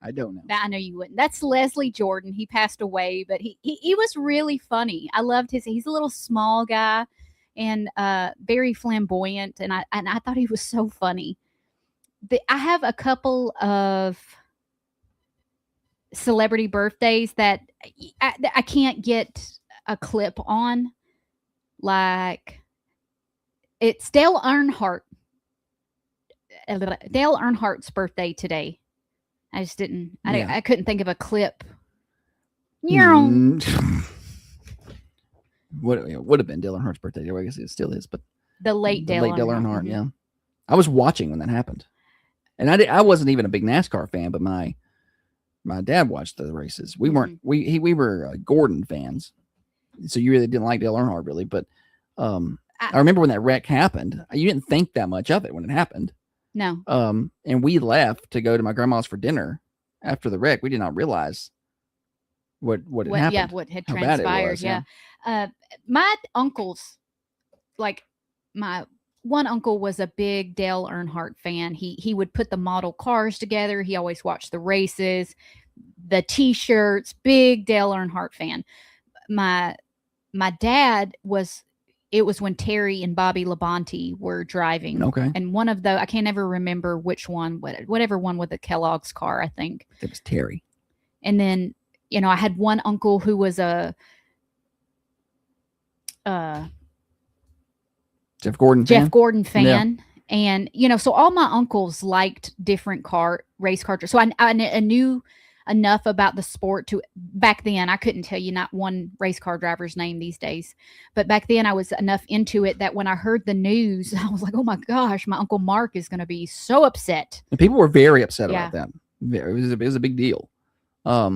I don't know. I know you wouldn't. That's Leslie Jordan. He passed away, but he was really funny. I loved he's a little small guy and very flamboyant, and I thought he was so funny. I have a couple of celebrity birthdays that I can't get a clip on. Like, it's Dale Earnhardt's birthday today. I just didn't. I couldn't think of a clip. Would have been Dale Earnhardt's birthday. I guess it still is, but the late Dale Earnhardt. Yeah, I was watching when that happened, and I wasn't even a big NASCAR fan, but my dad watched the races. We weren't. We were Gordon fans, so you really didn't like Dale Earnhardt, really. But I remember when that wreck happened. You didn't think that much of it when it happened. No. And we left to go to my grandma's for dinner after the wreck. We did not realize what had happened. Yeah, what had transpired. My uncles, like my one uncle was a big Dale Earnhardt fan. He would put the model cars together. He always watched the races, the T-shirts, big Dale Earnhardt fan. My dad was. It was when Terry and Bobby Labonte were driving. Okay. And one of those, I can't ever remember which one, whatever one with the Kellogg's car, I think. It was Terry. And then, I had one uncle who was a Jeff Gordon fan. Yeah. And, so all my uncles liked different race cars. So I knew enough about the sport to back then. I couldn't tell you not one race car driver's name these days, but back then I was enough into it that when I heard the news, I was like, oh my gosh, my Uncle Mark is going to be so upset. And people were very upset about that. It was a big deal. I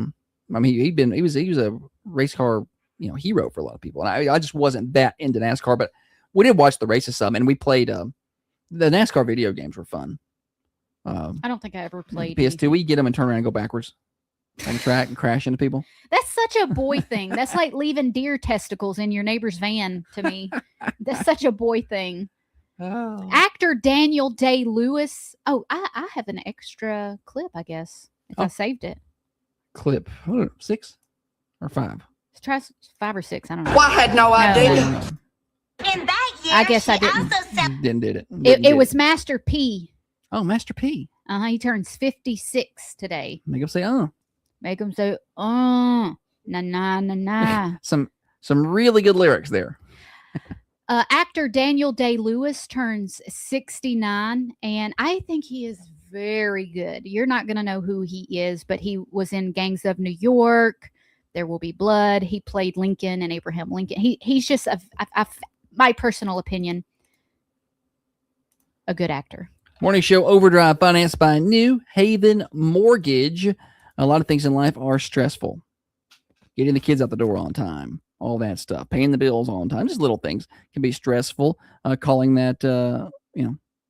mean, he was a race car, hero for a lot of people. And I just wasn't that into NASCAR, but we did watch the races some, and we played, the NASCAR video games were fun. I don't think I ever played PS2. We get them and turn around and go backwards on the track and crash into people. That's such a boy thing. That's like leaving deer testicles in your neighbor's van to me. That's such a boy thing. Actor Daniel Day-Lewis. Oh, I have an extra clip, I guess, if I saved it. Clip 6 or 5? Let's try 5 or 6. I don't know. Well, I had no idea. In that year, I guess she I didn't. also Did it. It was Master P. Oh, Master P. He turns 56 today. Make him say, Make him say, na na na na. Some really good lyrics there. Actor Daniel Day-Lewis turns 69, and I think he is very good. You're not going to know who he is, but he was in Gangs of New York, There Will Be Blood. He played Lincoln and Abraham Lincoln. He's just, my personal opinion, a good actor. Morning Show Overdrive, financed by New Haven Mortgage. A lot of things in life are stressful. Getting the kids out the door on time, all that stuff, paying the bills on time, just little things can be stressful. Calling that,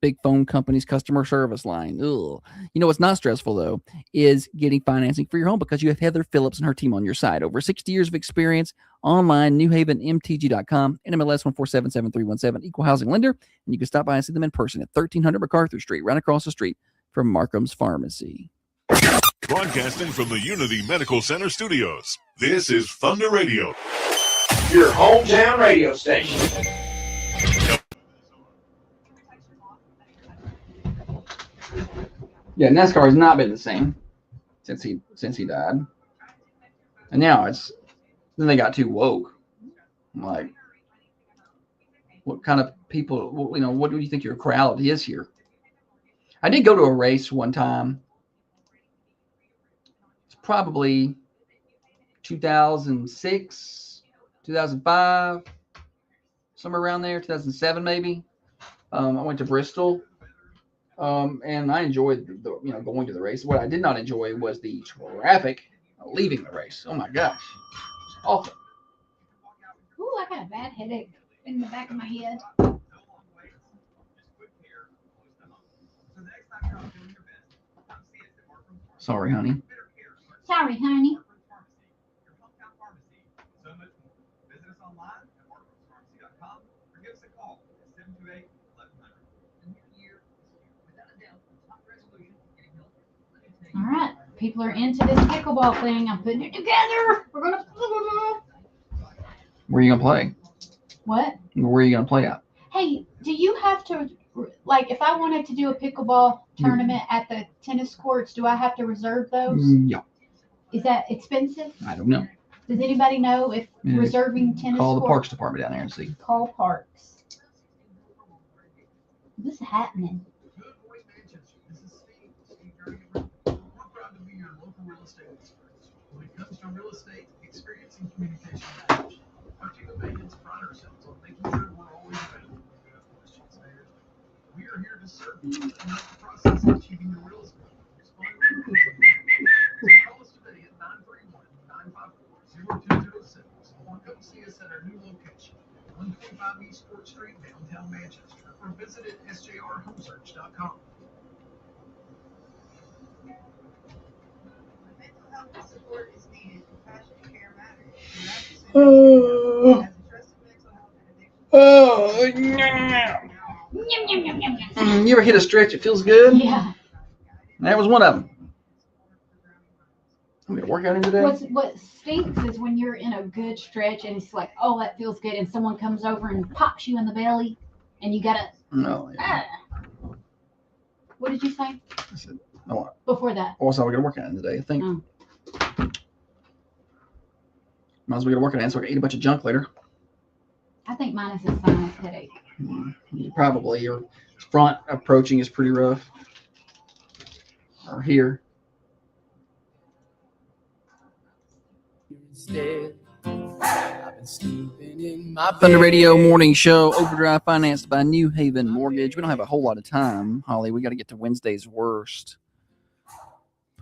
big phone company's customer service line. Ugh. You know what's not stressful, though, is getting financing for your home because you have Heather Phillips and her team on your side. Over 60 years of experience online, newhavenmtg.com, NMLS 1477317, equal housing lender, and you can stop by and see them in person at 1300 MacArthur Street, right across the street from Markham's Pharmacy. Broadcasting from the Unity Medical Center studios, this is Thunder Radio, Your hometown radio station. Yeah, NASCAR has not been the same since he died. And now then they got too woke. Like, what kind of people, what do you think your crowd is here? I did go to a race one time. It's probably 2006, 2005, somewhere around there, 2007 maybe. I went to Bristol. And I enjoyed going to the race. What I did not enjoy was the traffic leaving the race. Oh my gosh, it's awful. Ooh, I got a bad headache in the back of my head. Sorry, honey. Sorry, honey. All right, people are into this pickleball thing. I'm putting it together. We're gonna. Where are you gonna play? What? Where are you gonna play at? Hey, do you have to, like, if I wanted to do a pickleball tournament at the tennis courts, do I have to reserve those? Yeah. Is that expensive? I don't know. Does anybody know if reserving tennis Call the courts? Parks Department down there and see. Call Parks. This is happening. When it comes to real estate, experience and communication matters. Our team of agents pride ourselves on making sure we're always available if you have questions. We are here to serve you and make the process of achieving your real estate goals fun and easy. So call us today at 931-954-0206 or come see us at our new location, 125 East Court Street, downtown Manchester, or visit at sjrhomesearch.com. Support is needed. Compassionate care matters. You ever hit a stretch? It feels good. Yeah. That was one of them. I'm gonna work out in today. What stinks is when you're in a good stretch and it's like, oh, that feels good, and someone comes over and pops you in the belly, and you gotta. No. Yeah. What did you say? I said, no. Before that. Also, we're gonna work out in today. I think. Might as well get a workout in so I can eat a bunch of junk later. I think mine is a sinus headache. Probably. Your front approaching is pretty rough. Or here. Thunder Radio Morning Show, Overdrive, financed by New Haven Mortgage. We don't have a whole lot of time, Holly. We got to get to Wednesday's worst.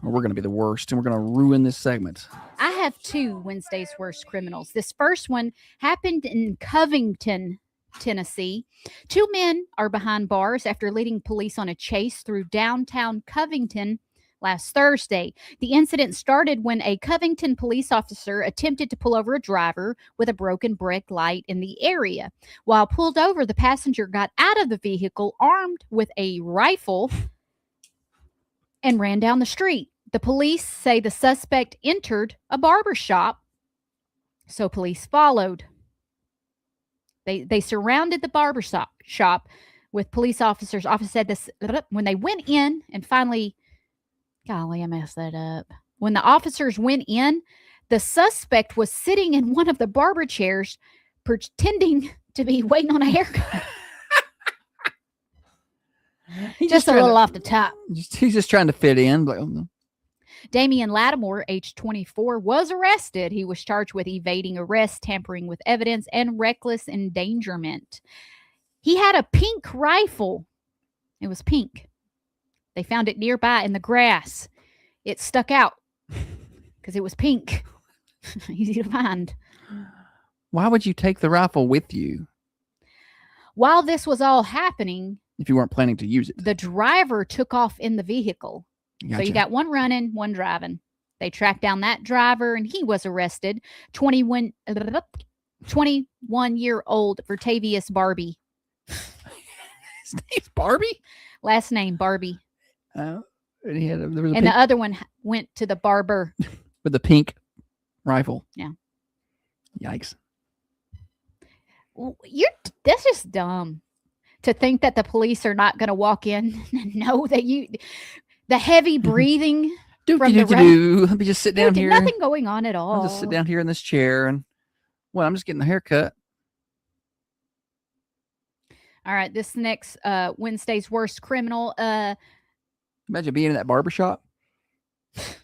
Or we're going to be the worst, and we're going to ruin this segment. I have 2 Wednesday's worst criminals. This first one happened in Covington, Tennessee. 2 men are behind bars after leading police on a chase through downtown Covington last Thursday. The incident started when a Covington police officer attempted to pull over a driver with a broken brake light in the area. While pulled over, the passenger got out of the vehicle armed with a rifle and ran down the street. The police say the suspect entered a barber shop, so police followed. They surrounded the barber shop with police officers. Officer said this when they went in and finally, golly, I messed that up. When the officers went in, the suspect was sitting in one of the barber chairs, pretending to be waiting on a haircut. Just a little off the top. He's just trying to fit in. Like, oh, no. Damian Lattimore, age 24, was arrested. He was charged with evading arrest, tampering with evidence, and reckless endangerment. He had a pink rifle. It was pink. They found it nearby in the grass. It stuck out because it was pink. Easy to find. Why would you take the rifle with you? While this was all happening, if you weren't planning to use it, the driver took off in the vehiol. Gotcha. So you got one running, one driving. They tracked down that driver and he was arrested. 21-year-old Vertavious Barbie. His name's Barbie? Last name Barbie. And the other one went to the barber. With the pink rifle. Yeah. Yikes. That's just dumb. To think that the police are not going to walk in and know that the heavy breathing from the road. Let me just sit down here. Nothing going on at all. I'll just sit down here in this chair and, well, I'm just getting a haircut. All right, this next Wednesday's worst criminal. Imagine being in that barbershop. This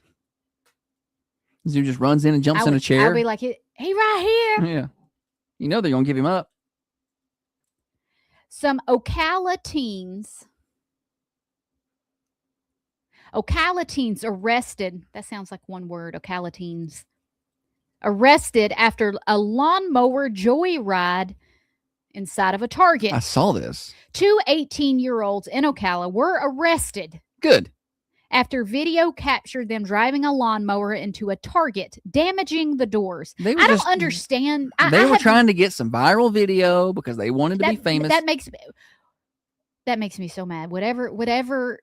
dude just runs in and jumps in a chair. I'll be like, he right here. Yeah. You know they're going to give him up. Some Ocala teens arrested. That sounds like one word, Ocala teens. Arrested after a lawnmower joyride inside of a Target. I saw this. 2 18-year-olds in Ocala were arrested. Good. After video captured them driving a lawnmower into a Target, damaging the doors. I don't understand. They were trying to get some viral video because they wanted to be famous. That makes me so mad. Whatever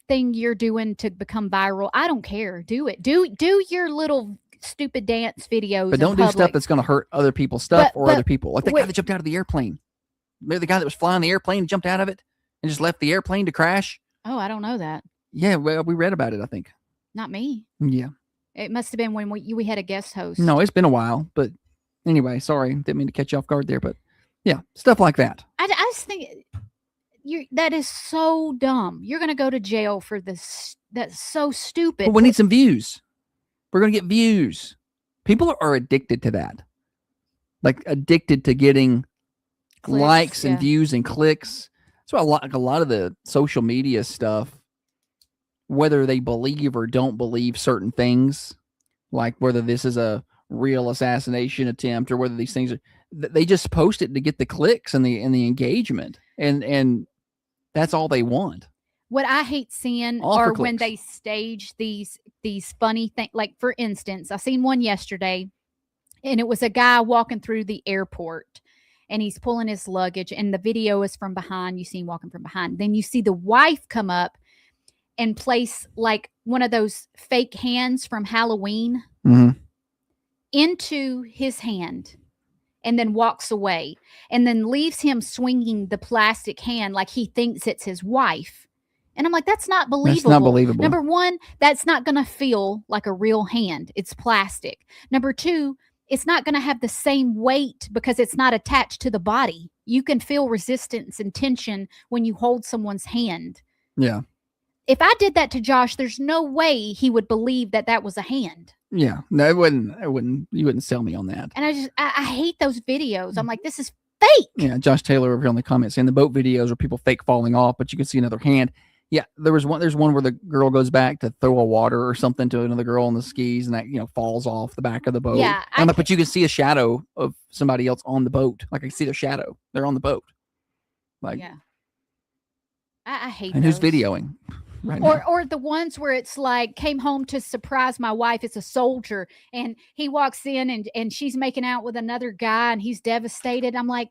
thing you're doing to become viral, I don't care. Do it. Do your little stupid dance videos. But don't do stuff that's going to hurt other people's stuff or other people. Like the guy that jumped out of the airplane. Maybe the guy that was flying the airplane jumped out of it and just left the airplane to crash. Oh, I don't know that. Yeah, well, we read about it, I think. Not me. Yeah. It must have been when we had a guest host. No, it's been a while. But anyway, sorry. Didn't mean to catch you off guard there. But yeah, stuff like that. I just think that is so dumb. You're going to go to jail for this. That's so stupid. But we need some views. We're going to get views. People are addicted to that. Like addicted to getting likes and views and clicks. That's why a lot of the social media stuff, whether they believe or don't believe certain things, like whether this is a real assassination attempt or whether these things are, they just post it to get the clicks and the engagement, and that's all they want. What I hate seeing are when they stage these funny things. Like, for instance, I seen one yesterday, and it was a guy walking through the airport, and he's pulling his luggage, and the video is from behind. You see him walking from behind. Then you see the wife come up and place like one of those fake hands from Halloween into his hand, and then walks away, and then leaves him swinging the plastic hand like he thinks it's his wife. And I'm like, that's not believable. That's not believable. Number one, that's not going to feel like a real hand. It's plastic. Number two, it's not going to have the same weight because it's not attached to the body. You can feel resistance and tension when you hold someone's hand. Yeah. If I did that to Josh, there's no way he would believe that that was a hand. Yeah. No, it wouldn't. You wouldn't sell me on that. And I hate those videos. I'm like, this is fake. Yeah. Josh Taylor over here on the comments saying the boat videos where people fake falling off, but you can see another hand. Yeah, there's one where the girl goes back to throw a water or something to another girl on the skis, and that falls off the back of the boat. Yeah, but you can see a shadow of somebody else on the boat. Like I see their shadow; they're on the boat. Like, yeah, I hate. And those. who's videoing? right now. Or the ones where it's like, came home to surprise my wife. It's a soldier, and he walks in and she's making out with another guy, and he's devastated. I'm like,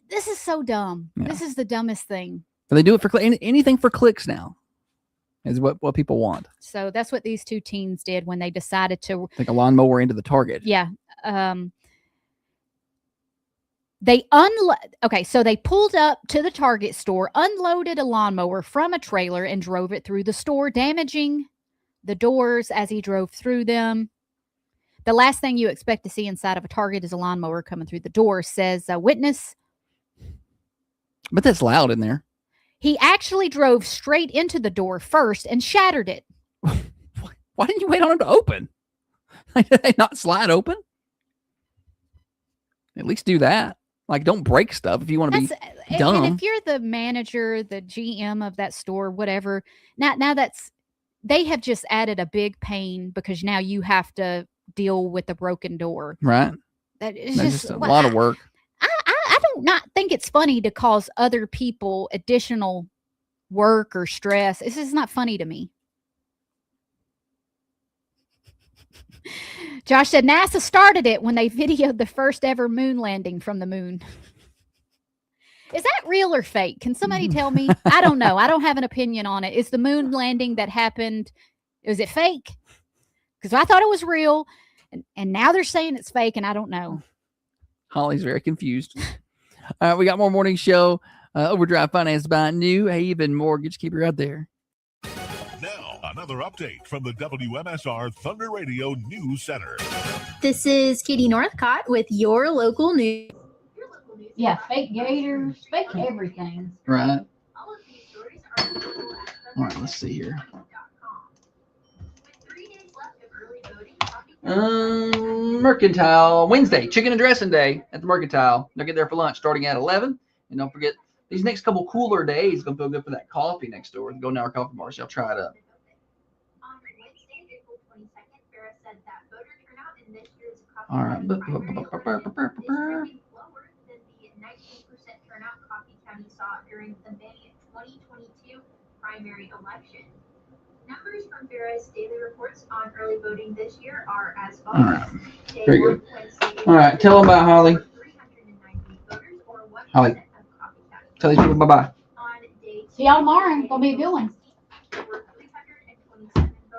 this is so dumb. Yeah. This is the dumbest thing. But they do it for anything for clicks now. Is what people want. So that's what these two teens did when they decided to Take a lawnmower into the Target. Yeah. So they pulled up to the Target store, unloaded a lawnmower from a trailer, and drove it through the store, damaging the doors as he drove through them. The last thing you expect to see inside of a Target is a lawnmower coming through the door, says a witness. But that's loud in there. He actually drove straight into the door first and shattered it. Why didn't you wait on him to open? Did they not slide open? At least do that. Like, don't break stuff if you want to be dumb. And if you're the manager, the GM of that store, whatever, now they have just added a big pain because now you have to deal with the broken door. Right. That's just a lot of work. I do not think it's funny to cause other people additional work or stress. This is not funny to me. Josh said NASA started it when they videoed the first ever moon landing from the moon. Is that real or fake? Can somebody tell me? I don't know. I don't have an opinion on it. Is the moon landing that happened, is it fake? Because I thought it was real, and now they're saying it's fake, and I don't know. Holly's very confused. All right, we got more morning show. Overdrive financed by New Haven Mortgage. Keep her out there. Now, another update from the WMSR Thunder Radio News Center. This is Katie Northcott with your local news. Yeah, fake gators, fake everything. Right. All right, let's see here. Mercantile Wednesday, chicken and dressing day at the Mercantile. They'll get there for lunch starting at 11. And don't forget, these next couple cooler days going to feel good for that coffee next door. Go to our coffee bar. Y'all try it up. All right. During the May 2022 primary election. Numbers from Ferris daily reports on early voting this year are as follows. All right. Very good. All right. Tell them about Holly. Holly. Tell these people bye-bye. See y'all tomorrow. Gonna be a good one.